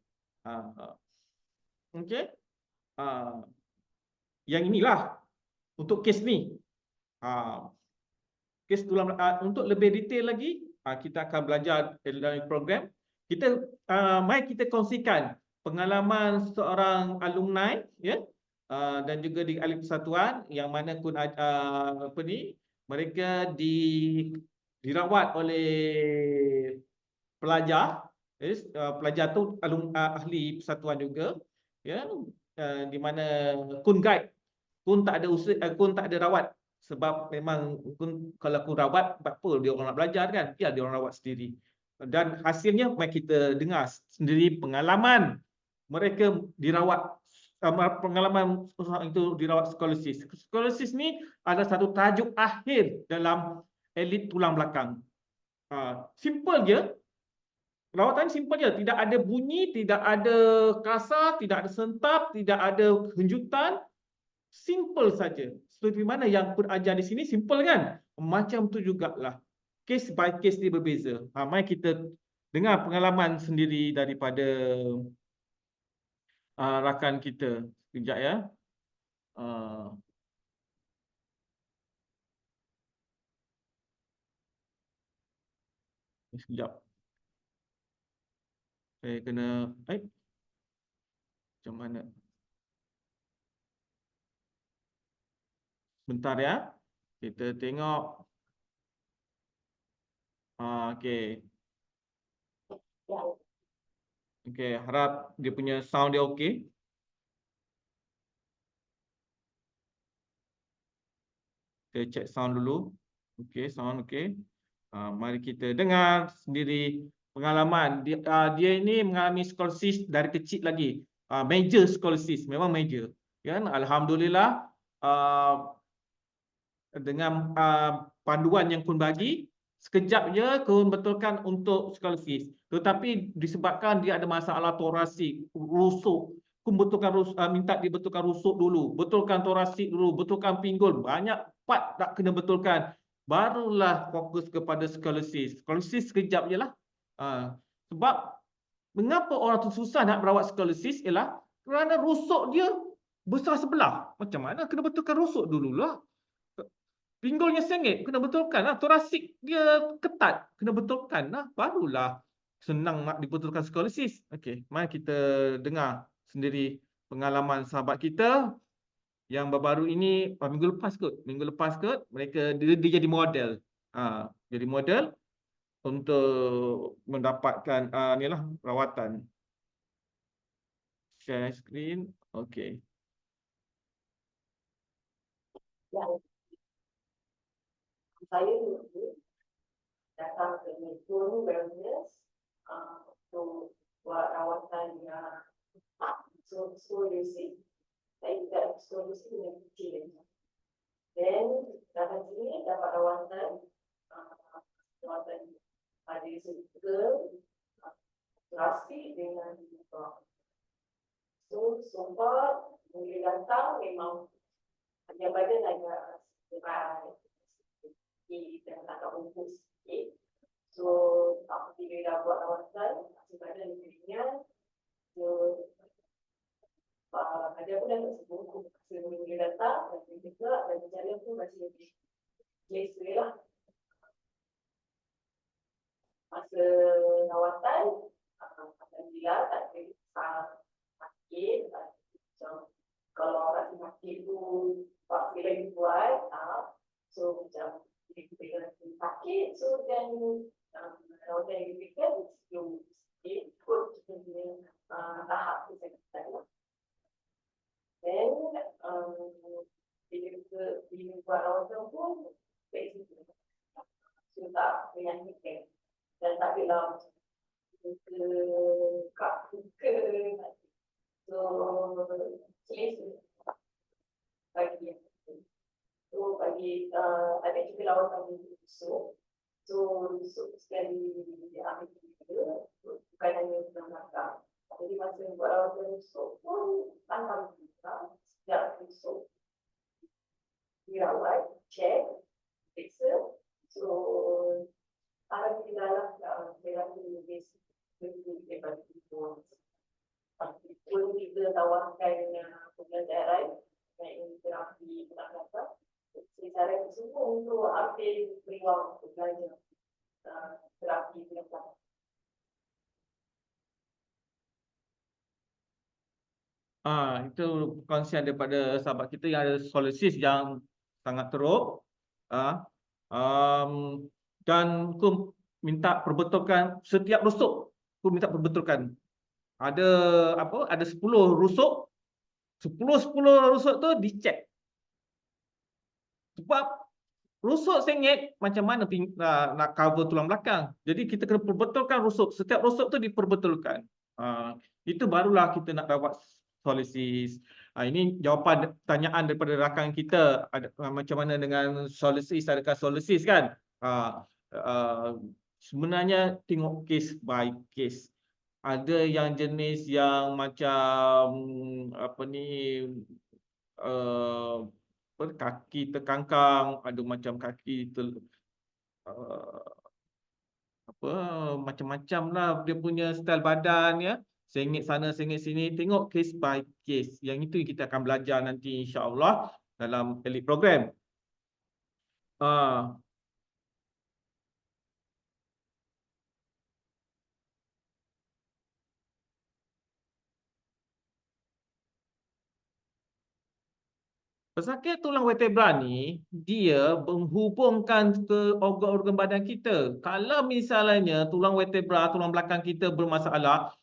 Okey. Yang inilah untuk kes ni. Kes tulang, untuk lebih detail lagi, kita akan belajar dalam program. Mari kita kongsikan pengalaman seorang alumni, ya, dan juga di ahli persatuan yang mana pun apa ni, mereka dirawat oleh pelajar, pelajar tu ahli persatuan juga, ya, di mana kun guide, kun tak ada rawat. Sebab memang kalau kun rawat, apa dia orang nak belajar kan, biar dia orang rawat sendiri. Dan hasilnya mari kita dengar sendiri pengalaman mereka dirawat, pengalaman itu dirawat skoliosis. Skoliosis ni adalah satu tajuk akhir dalam elit tulang belakang. Simple je. Rawatan simple je, tidak ada bunyi, tidak ada kasar, tidak ada sentap, tidak ada henjutan. Simple saja. Seperti mana yang pun ajar di sini, simple kan? Macam tu jugalah case by case dia berbeza. Mari kita dengar pengalaman sendiri daripada rakan kita. Sekejap ya. Uh, Sekejap. Saya kena... macam mana? Bentar ya. Kita tengok. Okey. Okey, harap dia punya sound dia okey. Kita check sound dulu. Okey, sound okey. Mari kita dengar sendiri pengalaman. Dia ini mengalami skolisis dari kecil lagi. Major skolisis, memang major. Kan? Alhamdulillah, dengan panduan yang Kun bagi, sekejap je Kun betulkan untuk skolisis. Tetapi disebabkan dia ada masalah torasik, rusuk, Kun betulkan minta dibetulkan rusuk dulu, betulkan torasik dulu, betulkan pinggul, banyak part tak kena betulkan. Barulah fokus kepada skolisis. Skolisis sekejap je lah. Sebab mengapa orang tu susah nak merawat skolisis ialah kerana rusuk dia besar sebelah. Macam mana kena betulkan rusuk dululah. Pinggulnya sengit, kena betulkan lah. Torasik dia ketat, kena betulkan lah. Barulah senang nak dibetulkan skolisis. Okey, mari kita dengar sendiri pengalaman sahabat kita yang baru-baru ini, minggu lepas kot, mereka dia jadi model. Jadi model untuk mendapatkan inilah rawatan. Share screen. Okey. Saya dulu datang ke Neptune Wellness untuk buat rawatan yang skolisis. Saya tidak skolisis dengan kecil. Dan datang sini dapat rawatan pada surgical, operasi dengan so far boleh datang memang hanya badan agak berat. Dan agak bungkus sikit. So, apabila dah buat rawatan, masih badan lebih ringan. So, ada pun dah tak sebungkus. Sebelum datang, dan juga, dan berjalan pun masih lebih selesa lah. Masa rawatan, alhamdulillah tak ada sakit. Kalau rasa sakit tu, tak boleh lagi buat. So, macam kita sakit, so dan rawatan yang diberikan ikut tahap kesakitan. Dan bila buat rawatan pun fleksibel, so tak menyakitkan dan tak ada ke so selesa bagi so bagi ada juga lawatan rusuk. So rusuk sekali ambil juga, bukan hanya dalam belakang. Jadi masa buat lawatan rusuk pun tanpa kita sejak rusuk dirawat, check, periksa. So alhamdulillah terapi basic daripada itu. Pun kita tawarkan pengajaran yang terapi penangkapan. Saya semua untuk ambil peluang untuk belajar terapi penangkapan. Itu perkongsian daripada sahabat kita yang ada skolisis yang sangat teruk. Dan aku minta perbetulkan setiap rusuk. Aku minta perbetulkan. Ada 10 rusuk. 10 rusuk tu dicek. Sebab rusuk sengit, macam mana nak cover tulang belakang. Jadi kita kena perbetulkan rusuk. Setiap rusuk tu diperbetulkan. Itu barulah kita nak rawat skolisis. Ini jawapan pertanyaan daripada rakan kita. Macam mana dengan skolisis, adakah skolisis kan? Sebenarnya tengok case by case. Ada yang jenis yang macam kaki terkangkang, ada macam kaki uh, apa macam-macam lah dia punya style badan ya. Sengit sana, sengit sini. Tengok case by case. Yang itu kita akan belajar nanti insya-Allah dalam elite program. Ah, pesakit tulang vertebra ni dia menghubungkan ke organ-organ badan kita. Kalau misalnya tulang vertebra, tulang belakang kita bermasalah,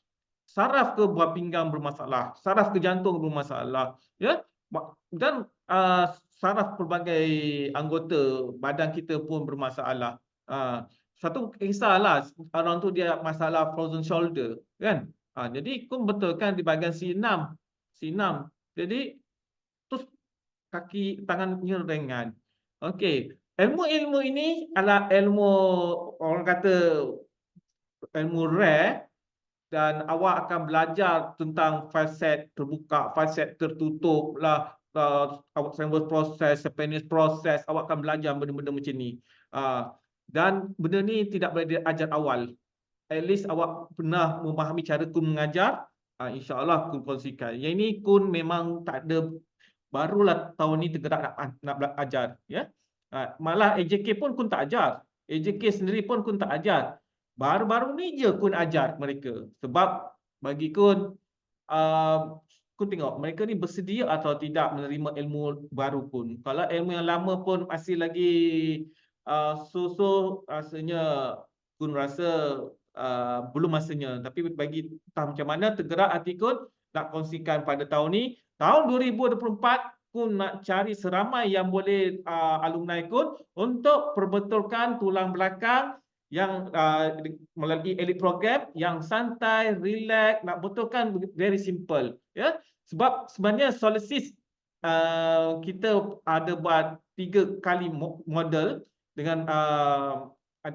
saraf ke buah pinggang bermasalah, saraf ke jantung bermasalah, ya. Dan saraf pelbagai anggota badan kita pun bermasalah. Satu kisahlah orang tu dia masalah frozen shoulder, kan? Jadi kau betulkan di bahagian C6. C6. Jadi terus kaki tangannya ringan. Okey, ilmu-ilmu ini adalah ilmu orang kata ilmu rare dan awak akan belajar tentang facet terbuka, facet tertutup lah, awak sembus proses, Japanese proses, awak akan belajar benda-benda macam ni. Dan benda ni tidak boleh diajar awal. At least awak pernah memahami cara kun mengajar, insya-Allah kun kongsikan. Yang ini kun memang tak ada, barulah tahun ni tergerak nak ajar, ya. Malah AJK pun kun tak ajar. AJK sendiri pun kun tak ajar. Baru-baru ni je kun ajar mereka. Sebab bagi kun, kun tengok mereka ni bersedia atau tidak menerima ilmu baru pun. Kalau ilmu yang lama pun masih lagi so-so, rasanya kun rasa belum masanya. Tapi bagi entah macam mana tergerak hati kun nak kongsikan pada tahun ni. Tahun 2024 kun nak cari seramai yang boleh alumni kun untuk perbetulkan tulang belakang yang melalui elite program yang santai, relax, nak betulkan very simple, ya. Sebab sebenarnya solesis kita ada buat 3 kali model dengan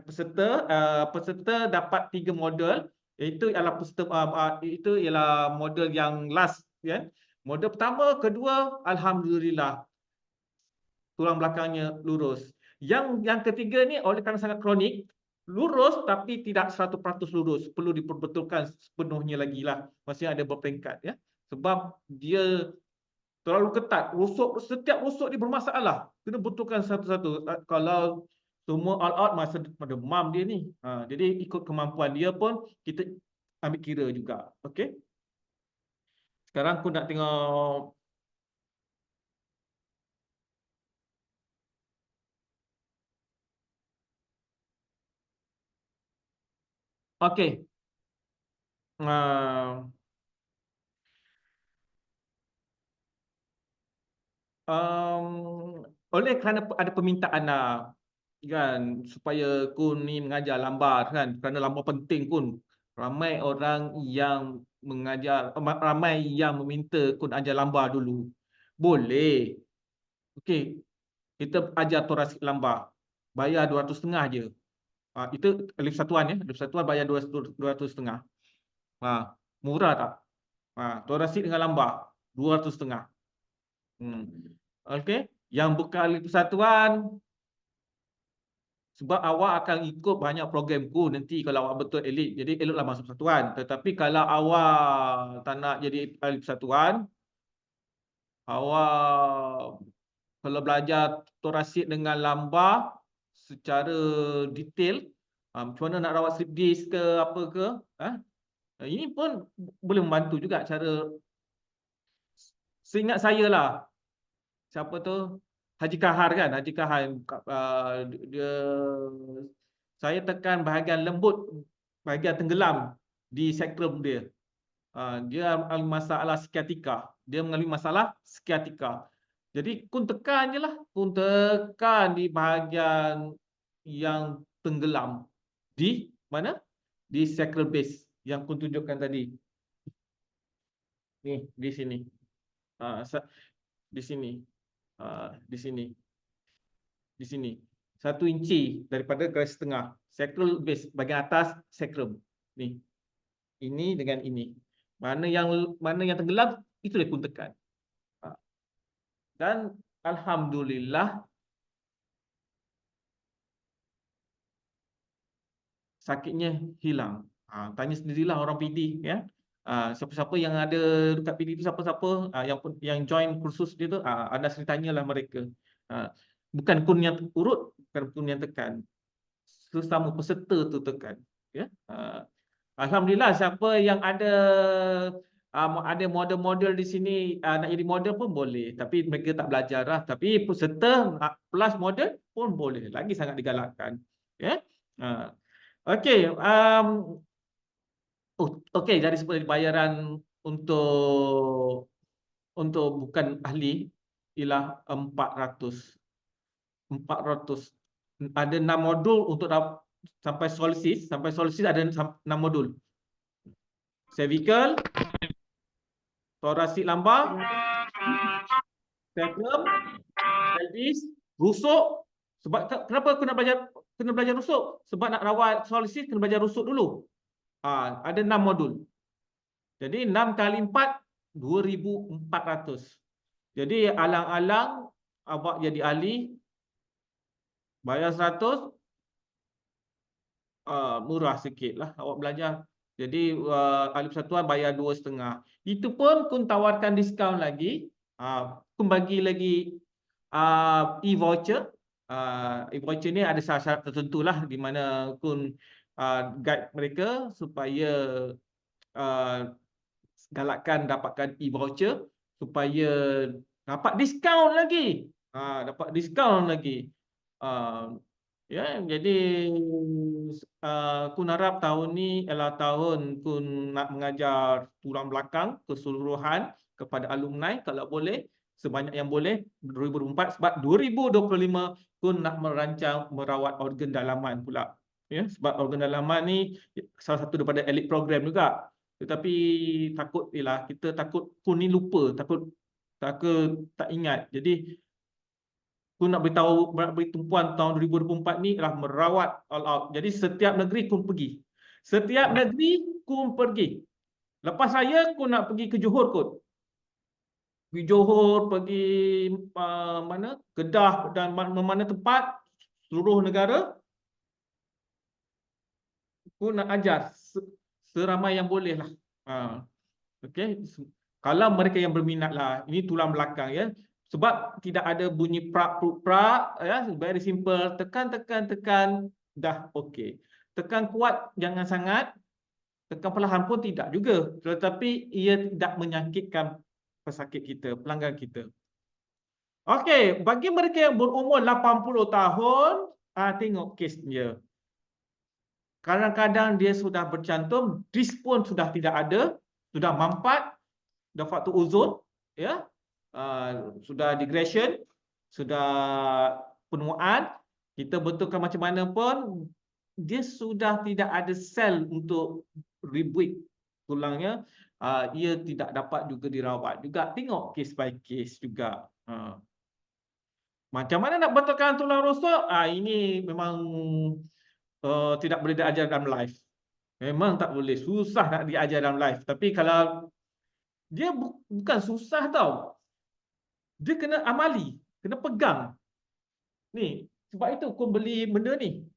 peserta dapat 3 model, iaitu ialah itu ialah model yang last, ya. Model pertama, kedua, alhamdulillah tulang belakangnya lurus. Yang ketiga ni oleh kerana sangat kronik, lurus tapi tidak 100% lurus, perlu diperbetulkan sepenuhnya lagi lah. Masih ada berperingkat, ya. Sebab dia terlalu ketat, setiap rusuk dia bermasalah. Kena betulkan satu-satu. Kalau semua all out masa demam dia ni. Jadi ikut kemampuan dia pun kita ambil kira juga. Okey. Sekarang aku nak tengok. Okey. Uh, um, oleh kerana ada permintaan lah, kan, supaya kun ni mengajar lambar, kan, kerana lambar penting kun. Ramai orang yang mengajar, ramai yang meminta kun ajar lambar dulu. Boleh. Okey, kita ajar torasik lambar. Bayar 200.5 je. Itu alif satuan, ya. Alif satuan bayar 200.5. Murah tak? Torasik dengan lambar 200.5. Okey, yang bukan alif persatuan, sebab awak akan ikut banyak programku nanti kalau awak betul elit. Jadi eloklah masuk persatuan. Tetapi kalau awak tak nak jadi alif persatuan, awak kalau belajar torasik dengan lambar secara detail, macam mana nak rawat slip disc ke apa ke, ini pun boleh membantu juga cara. Seingat saya lah, siapa tu, Haji Kahar, kan, Haji Kahar, dia, saya tekan bahagian lembut, bahagian tenggelam di sekrum dia. Dia mengalami masalah skiatika. Dia mengalami masalah skiatika. Jadi kun tekan je lah, kun tekan di bahagian yang tenggelam di mana, di sacral base yang kun tunjukkan tadi ni, di sini, di sini, di sini, di sini, 1 inci daripada garis tengah sacral base, bahagian atas sacrum ni, ini dengan ini, mana yang tenggelam itu dia kun tekan. Dan alhamdulillah sakitnya hilang. Tanya sendirilah orang PD ya. Siapa-siapa yang ada dekat PD itu, siapa-siapa yang join kursus dia tu, anda sering tanyalah mereka. Bukan kun yang urut, bukan kun yang tekan. Sesama peserta tu tekan. Ya. Alhamdulillah, siapa yang ada model-model di sini nak jadi model pun boleh, tapi mereka tak belajar lah. Tapi peserta plus model pun boleh, lagi sangat digalakkan. Ya. Okey, okey, dari segi bayaran untuk bukan ahli ialah 400. 400. Ada 6 modul untuk sampai solisis. Sampai solisis ada 6 modul. Cervical, torasik lambar, sacrum, pelvis, rusuk. Sebab kenapa aku nak belajar rusuk? Sebab nak rawat solisis kena belajar rusuk dulu. Ada 6 modul. Jadi 6 kali 4 2,400. Jadi alang-alang awak jadi ahli bayar 100, murah sikit lah awak belajar. Jadi ahli persatuan bayar 2,5. Itu pun kun tawarkan diskaun lagi. Kun bagi lagi e-voucher. E-voucher ni ada syarat-syarat tertentu lah, di mana kun guide mereka supaya galakkan dapatkan e-voucher supaya dapat diskaun lagi. Dapat diskaun lagi. Ya, jadi kun harap tahun ni ialah tahun kun nak mengajar tulang belakang keseluruhan kepada alumni, kalau boleh sebanyak yang boleh 2024, sebab 2025 kun nak merancang merawat organ dalaman pula. Ya, sebab organ dalaman ni salah satu daripada elite program juga. Tetapi kita takut kun ni lupa, takut tak ingat. Jadi kun nak beri tumpuan tahun 2024 ni adalah merawat all out. Jadi setiap negeri kun pergi. Setiap negeri kun pergi. Lepas saya kun nak pergi ke Johor kot. Pergi Johor, pergi mana? Kedah dan mana tempat seluruh negara. Kun nak ajar seramai yang boleh lah. Okey. Kalau mereka yang berminat lah. Ini tulang belakang ya. Sebab tidak ada bunyi prak ya, very simple, tekan dah okey. Tekan kuat jangan sangat, tekan perlahan pun tidak juga, tetapi ia tidak menyakitkan pesakit kita, pelanggan kita. Okey, bagi mereka yang berumur 80 tahun, tengok kes dia. Kadang-kadang dia sudah bercantum, disk pun sudah tidak ada, sudah mampat, dah faktor ozon, ya. Sudah degradation, sudah penuaan, kita betulkan macam mana pun, dia sudah tidak ada sel untuk rebuild tulangnya, ia tidak dapat juga dirawat juga. Tengok case by case juga. Macam mana nak betulkan tulang rusuk? Ini memang tidak boleh diajar dalam live. Memang tak boleh, susah nak diajar dalam live. Tapi kalau dia bukan susah tau. Dia kena amali, kena pegang. Ni, sebab itu kau beli benda ni.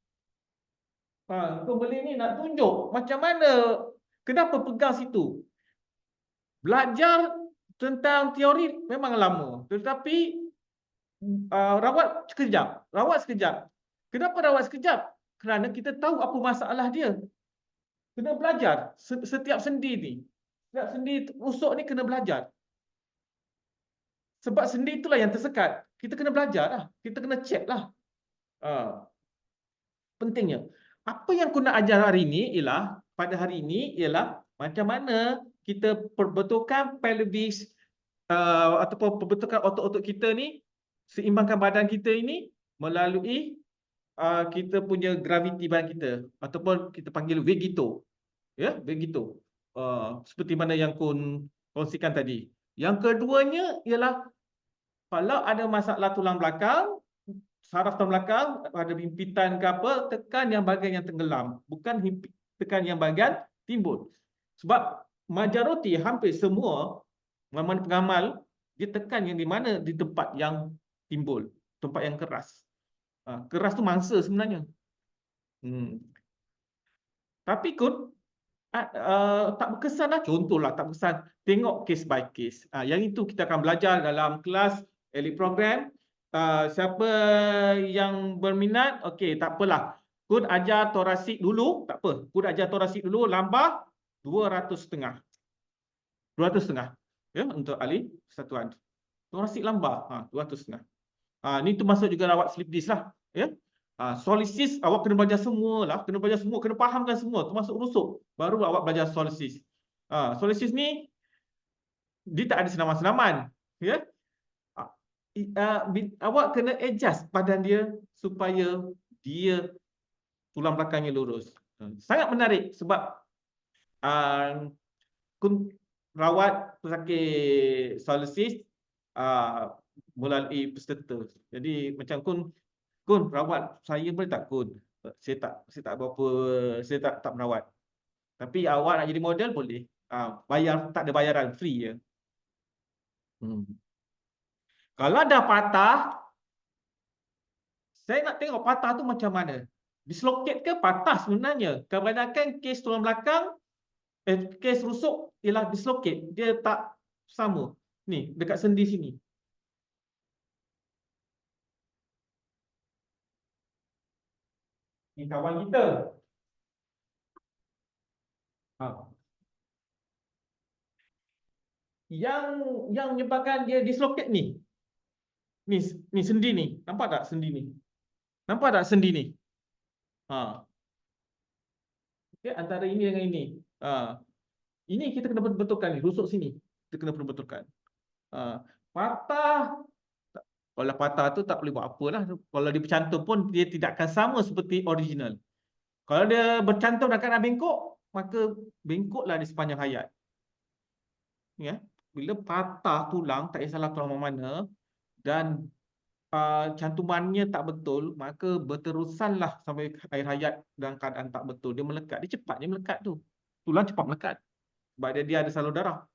Kau beli ni nak tunjuk macam mana, kenapa pegang situ. Belajar tentang teori memang lama, tetapi rawat sekejap. Kenapa rawat sekejap? Kerana kita tahu apa masalah dia. Kena belajar setiap sendi ni. Setiap sendi rusuk ni kena belajar. Sebab sendi itulah yang tersekat. Kita kena belajar lah. Kita kena check lah. Pentingnya. Apa yang aku nak ajar hari ini ialah, pada hari ini ialah macam mana kita perbetulkan pelvis ataupun perbetulkan otot-otot kita ni, seimbangkan badan kita ini melalui kita punya graviti badan kita, ataupun kita panggil Vegito. Ya, Vegito. Seperti mana yang kun kongsikan tadi. Yang keduanya ialah kalau ada masalah tulang belakang, saraf tulang belakang, ada himpitan ke apa, tekan yang bahagian yang tenggelam, bukan tekan yang bahagian timbul. Sebab majoriti hampir semua pengamal dia tekan yang di mana, di tempat yang timbul, tempat yang keras. Keras tu mangsa sebenarnya. Tapi Kun, tak berkesan lah. Contohlah tak berkesan. Tengok case by case. Yang itu kita akan belajar dalam kelas elite program. Siapa yang berminat, okey, tak apalah. Kun ajar torasik dulu, tak apa. Kun ajar torasik dulu, lambah 200.5. 200.5. Ya, untuk ahli satuan. Torasik lambah, 200.5. Ni termasuk juga rawat slip disc lah. Ya. Solisis awak kena belajar semua lah. Kena belajar semua, kena fahamkan semua. Termasuk rusuk. Baru awak belajar solisis. Solisis ni, dia tak ada senaman-senaman. Ya. Awak kena adjust badan dia supaya dia tulang belakangnya lurus. Sangat menarik sebab kun rawat pesakit solisis melalui peserta. Jadi macam kun rawat saya boleh tak kun? Saya tak berapa, saya tak merawat. Tapi awak nak jadi model boleh. Bayar, tak ada bayaran, free je. Kalau dah patah, saya nak tengok patah tu macam mana. Dislocate ke patah sebenarnya? Kebanyakan kes tulang belakang, kes rusuk ialah dislocate. Dia tak sama. Ni, dekat sendi sini. Ni kawan kita. Yang menyebabkan dia dislocate ni. Ni sendi ni. Nampak tak sendi ni? Nampak tak sendi ni? Okay, antara ini dengan ini. Ini kita kena betulkan ni. Rusuk sini. Kita kena betulkan. Patah. Kalau patah tu tak boleh buat apa lah. Kalau dia bercantum pun dia tidak akan sama seperti original. Kalau dia bercantum dan nak bengkok, maka bengkoklah di sepanjang hayat. Ya. Bila patah tulang, tak kisahlah tulang mana, dan cantumannya tak betul, maka berterusanlah sampai akhir hayat dalam keadaan tak betul. Dia melekat. Dia cepat dia melekat tu. Tulang cepat melekat. Sebab dia ada salur darah.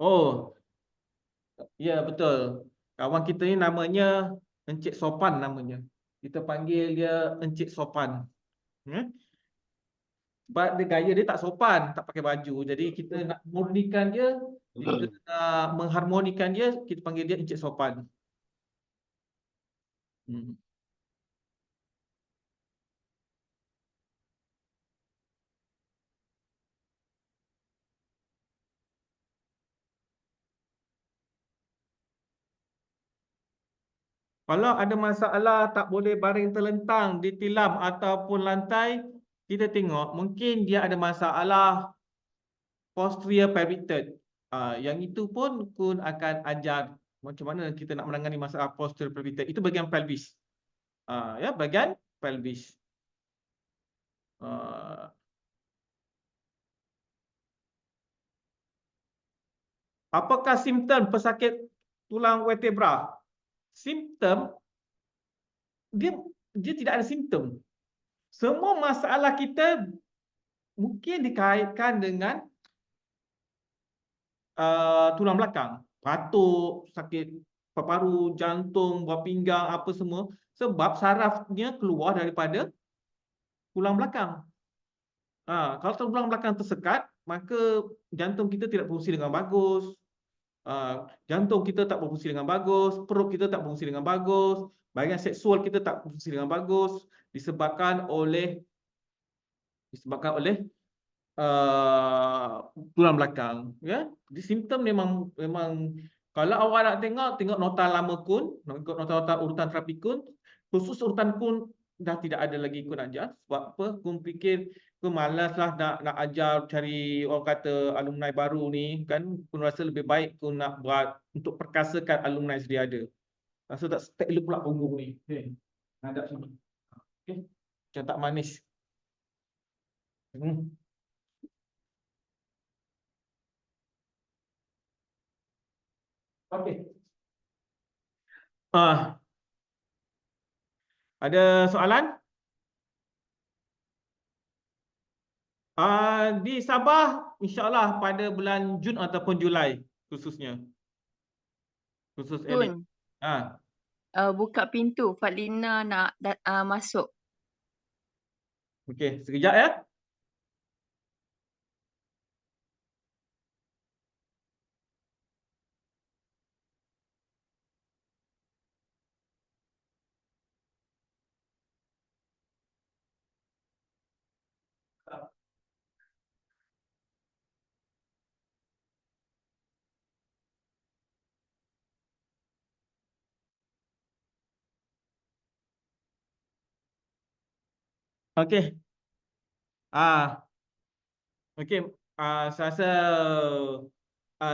Oh, ya betul. Kawan kita ni namanya Encik Sopan namanya. Kita panggil dia Encik Sopan. Sebab dia gaya dia tak sopan, tak pakai baju. Jadi kita nak murnikan dia, kita nak mengharmonikan dia, kita panggil dia Encik Sopan. Kalau ada masalah tak boleh baring terlentang di tilam ataupun lantai, kita tengok mungkin dia ada masalah posterior pelvic third. Yang itu pun Kun akan ajar macam mana kita nak menangani masalah posterior pelvic third. Itu bahagian pelvis. Ya, bahagian pelvis. Apakah simptom pesakit tulang vertebra? Simptom dia tidak ada simptom. Semua masalah kita mungkin dikaitkan dengan tulang belakang, batuk, sakit paru, jantung, buah pinggang, apa semua, sebab sarafnya keluar daripada tulang belakang. Kalau tulang belakang tersekat, maka jantung kita tidak berfungsi dengan bagus. Jantung kita tak berfungsi dengan bagus, perut kita tak berfungsi dengan bagus, bahagian seksual kita tak berfungsi dengan bagus, disebabkan oleh tulang belakang. Ya, di simptom memang kalau awak nak tengok nota lama Kun, nota urutan terapi Kun, khusus urutan Kun dah tidak ada lagi Kun ajar. Sebab apa? Kun fikir Kun malaslah nak ajar cari orang kata alumni baru ni kan. Kun rasa lebih baik Kun nak buat untuk perkasakan alumni sedia ada. Rasa tak elok pula punggung ni. Hadap sini. Okey. Macam tak manis. Okey. Ada soalan? Di Sabah, insyaAllah pada bulan Jun ataupun Julai khususnya. Khusus elit. buka pintu. Fadlina nak masuk. Okey, sekejap ya. Okey. Okey, saya rasa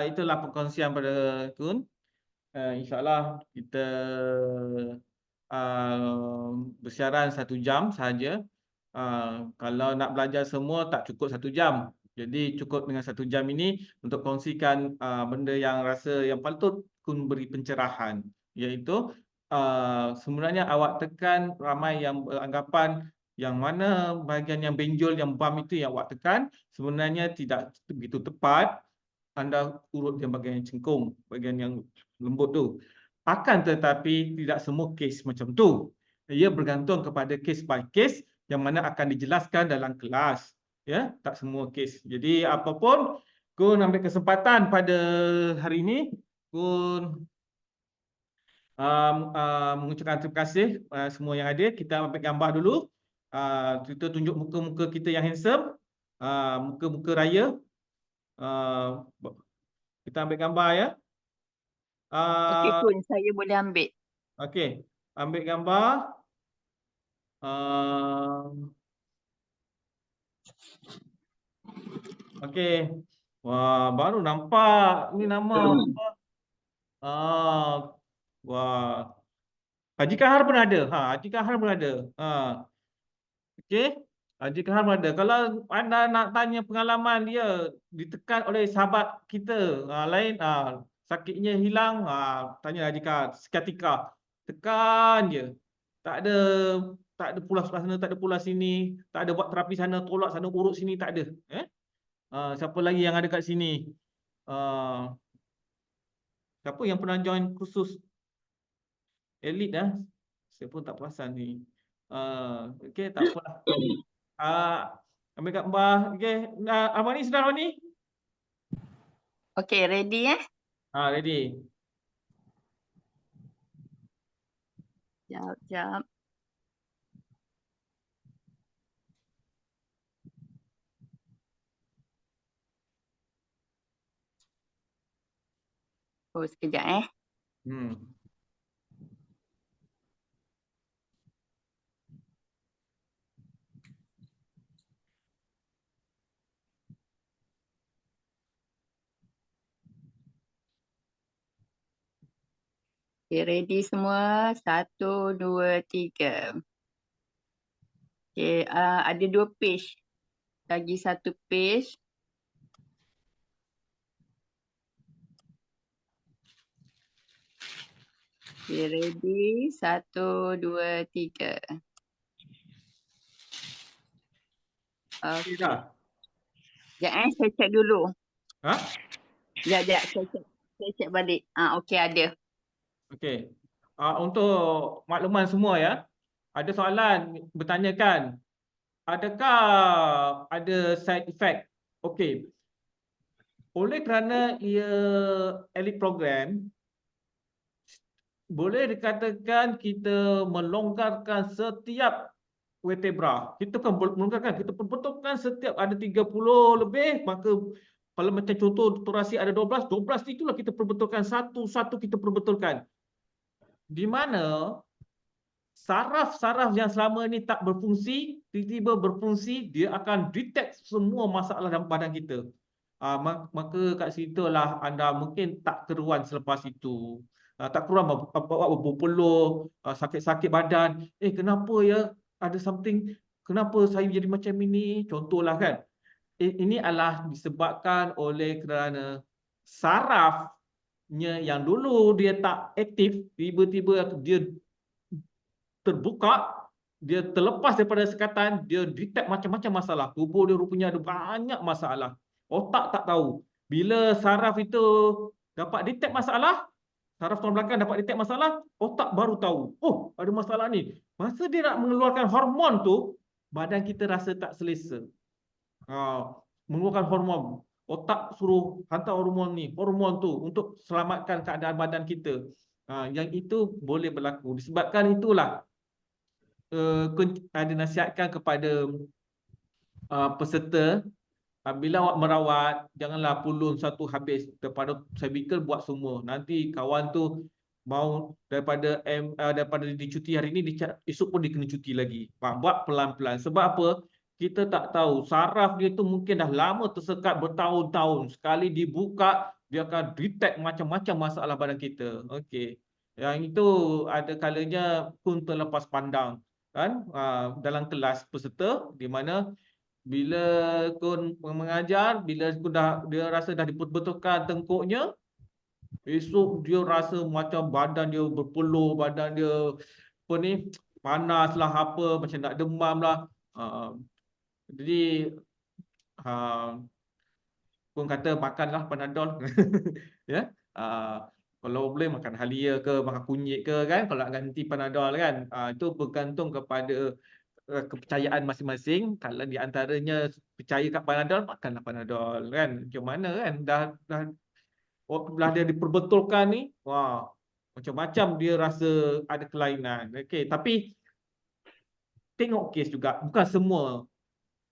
itulah perkongsian pada Kun. InsyaAllah kita bersiaran 1 jam sahaja. Kalau nak belajar semua tak cukup 1 jam. Jadi cukup dengan 1 jam ini untuk kongsikan benda yang rasa yang patut Kun beri pencerahan. Iaitu sebenarnya awak tekan ramai yang beranggapan yang mana bahagian yang benjol, yang bam itu yang awak tekan sebenarnya tidak begitu tepat. Anda urut yang bahagian yang cengkung, bahagian yang lembut tu. Akan tetapi tidak semua kes macam tu. Ia bergantung kepada case by case yang mana akan dijelaskan dalam kelas. Ya, tak semua kes. Jadi apapun, Kun ambil kesempatan pada hari ini, Kun mengucapkan terima kasih semua yang ada. Kita ambil gambar dulu. Kita tunjuk muka-muka kita yang handsome. Muka-muka raya. Kita ambil gambar ya. Okey Kun, saya boleh ambil. Okey, ambil gambar. Okey. Wah, baru nampak. Ni nama apa? Wah. Haji Kahar pun ada. Haji Kahar pun ada. Okey. Haji Kahar pun ada. Kalau anda nak tanya pengalaman dia ditekan oleh sahabat kita lain, sakitnya hilang, tanya Haji Kahar seketika. Tekan je. Tak ada pulas sana, tak ada pulas sini, tak ada buat terapi sana, tolak sana, urut sini, tak ada. Siapa lagi yang ada kat sini? Siapa yang pernah join kursus elite saya pun tak perasan ni. Okey, tak apalah. Ambil gambar. Okey, Armani sudah Armani? Okey, ready Ready. Sekejap. Oh, sekejap Okay, ready semua. 1, 2, 3. Okay, ada 2 page. Lagi 1 page. Okay, ready. 1, 2, 3. Okey dah. Sekejap saya check dulu. Sekejap. Saya check balik. Okey, ada. Okey. Untuk makluman semua ya. Ada soalan bertanyakan, adakah ada side effect? Okey. Oleh kerana ia elite program, boleh dikatakan kita melonggarkan setiap vertebra. Kita kan melonggarkan, kita perbetulkan setiap ada 30 lebih, maka kalau macam contoh torasi ada 12 itulah kita perbetulkan satu-satu kita perbetulkan. Di mana saraf-saraf yang selama ini tak berfungsi, tiba-tiba berfungsi, dia akan detect semua masalah dalam badan kita. Maka kat situlah anda mungkin tak keruan selepas itu. Tak keruan berpeluh, sakit-sakit badan. Kenapa ya ada something, kenapa saya jadi macam ini? Contohlah kan. Ini adalah disebabkan oleh kerana sarafnya yang dulu dia tak aktif, tiba-tiba dia terbuka, dia terlepas daripada sekatan, dia detect macam-macam masalah. Tubuh dia rupanya ada banyak masalah. Otak tak tahu. Bila saraf itu dapat detect masalah, saraf tulang belakang dapat detect masalah, otak baru tahu, oh ada masalah ni. Masa dia nak mengeluarkan hormon tu, badan kita rasa tak selesa. Mengeluarkan hormon, otak suruh hantar hormon tu untuk selamatkan keadaan badan kita. Yang itu boleh berlaku. Disebabkan itulah ada nasihatkan kepada peserta, bila awak merawat, janganlah pulun satu habis daripada cervical buat semua. Nanti kawan tu mau daripada dicuti hari ni, esok pun dia kena cuti lagi. Buat pelan-pelan. Sebab apa? Kita tak tahu. Saraf dia tu mungkin dah lama tersekat bertahun-tahun. Sekali dibuka, dia akan detect macam-macam masalah badan kita. Okey. Yang itu ada kalanya pun terlepas pandang. Kan? Dalam kelas peserta, di mana bila kun mengajar, bila kun dia rasa dah dibetul-betulkan tengkuknya, esok dia rasa macam badan dia berpeluh, badan dia apa ni, panas lah, apa macam nak demam lah. Jadi kun kata makanlah Panadol. Ya. Kalau boleh makan Halia ke, makan kunyit ke kan, kalau nak ganti Panadol kan. Itu bergantung kepada kepercayaan masing-masing. Kalau di antaranya percaya kat Panadol, makanlah Panadol kan. Macam mana kan, dah dia diperbetulkan ni, wah, macam-macam dia rasa ada kelainan. Okey, tapi tengok kes juga, bukan semua.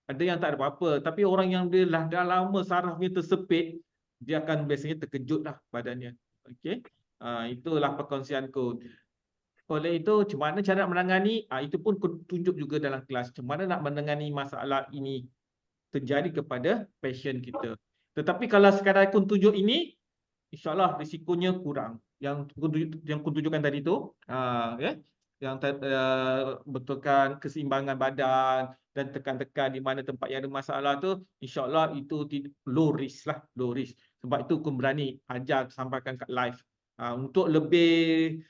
Ada yang tak ada apa-apa, tapi orang yang dia dah lama sarafnya tersepit, dia akan biasanya terkejut lah badannya. Okey, itulah perkongsianku. Oleh itu, macam mana cara nak menangani? Itu pun tunjuk juga dalam kelas. Macam mana nak menangani masalah ini terjadi kepada pasien kita. Tetapi kalau sekadar kun tunjuk ini, insyaAllah risikonya kurang. Yang kun tunjukkan tadi tu, ya, yang betulkan keseimbangan badan dan tekan-tekan di mana tempat yang ada masalah tu, insyaAllah itu low risk lah, low risk. Sebab itu kun berani ajar, sampaikan kat live. Untuk lebih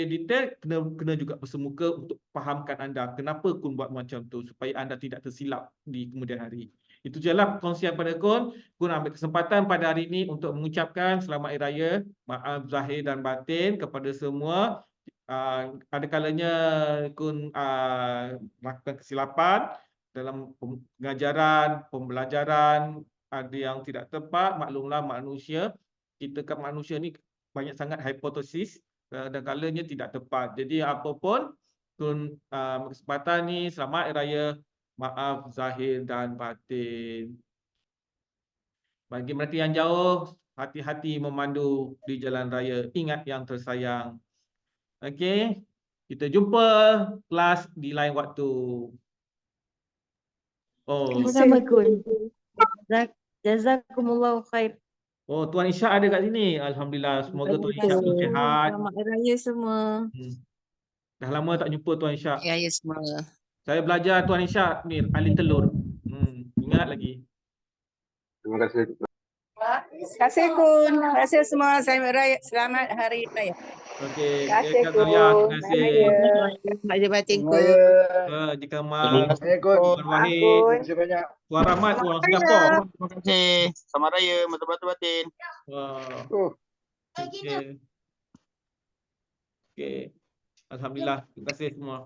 detail, kena juga bersemuka untuk fahamkan anda kenapa kun buat macam tu, supaya anda tidak tersilap di kemudian hari. Itu je lah perkongsian pada kun. Kun ambil kesempatan pada hari ini untuk mengucapkan selamat hari raya, maaf zahir dan batin kepada semua. Ada kalanya kun melakukan kesilapan dalam pengajaran, pembelajaran, ada yang tidak tepat. Maklumlah manusia, kita kan manusia ni banyak sangat hipotesis, dan kalanya tidak tepat. Jadi apapun kun kesempatan ni, selamat hari raya, maaf zahir dan batin. Bagi mereka yang jauh, hati-hati memandu di jalan raya. Ingat yang tersayang. Okey, kita jumpa kelas di lain waktu. Sama Kun. Jazakumullah khair. Tuan Ishak ada kat sini. Alhamdulillah. Semoga Tuan Ishak tu sihat. Selamat Hari Raya semua. Dah lama tak jumpa Tuan Ishak. Ya, semua. Saya belajar Tuan Ishak ni Ali telur. Ingat lagi. Terima kasih. Terima kasih Kun. Terima kasih semua. Selamat Hari Raya. Okey. Terima kasih, Kak Zaria, terima Kun. kasih. Mak Jabatin Kun. Jika Mal, Terima kasih, Tuan Wahid, Terima kasih banyak. Tuan Rahmat, orang Singapura. Terima kasih. Selamat Raya, mata-mata batin. Okey. Okey. Alhamdulillah. Terima kasih semua.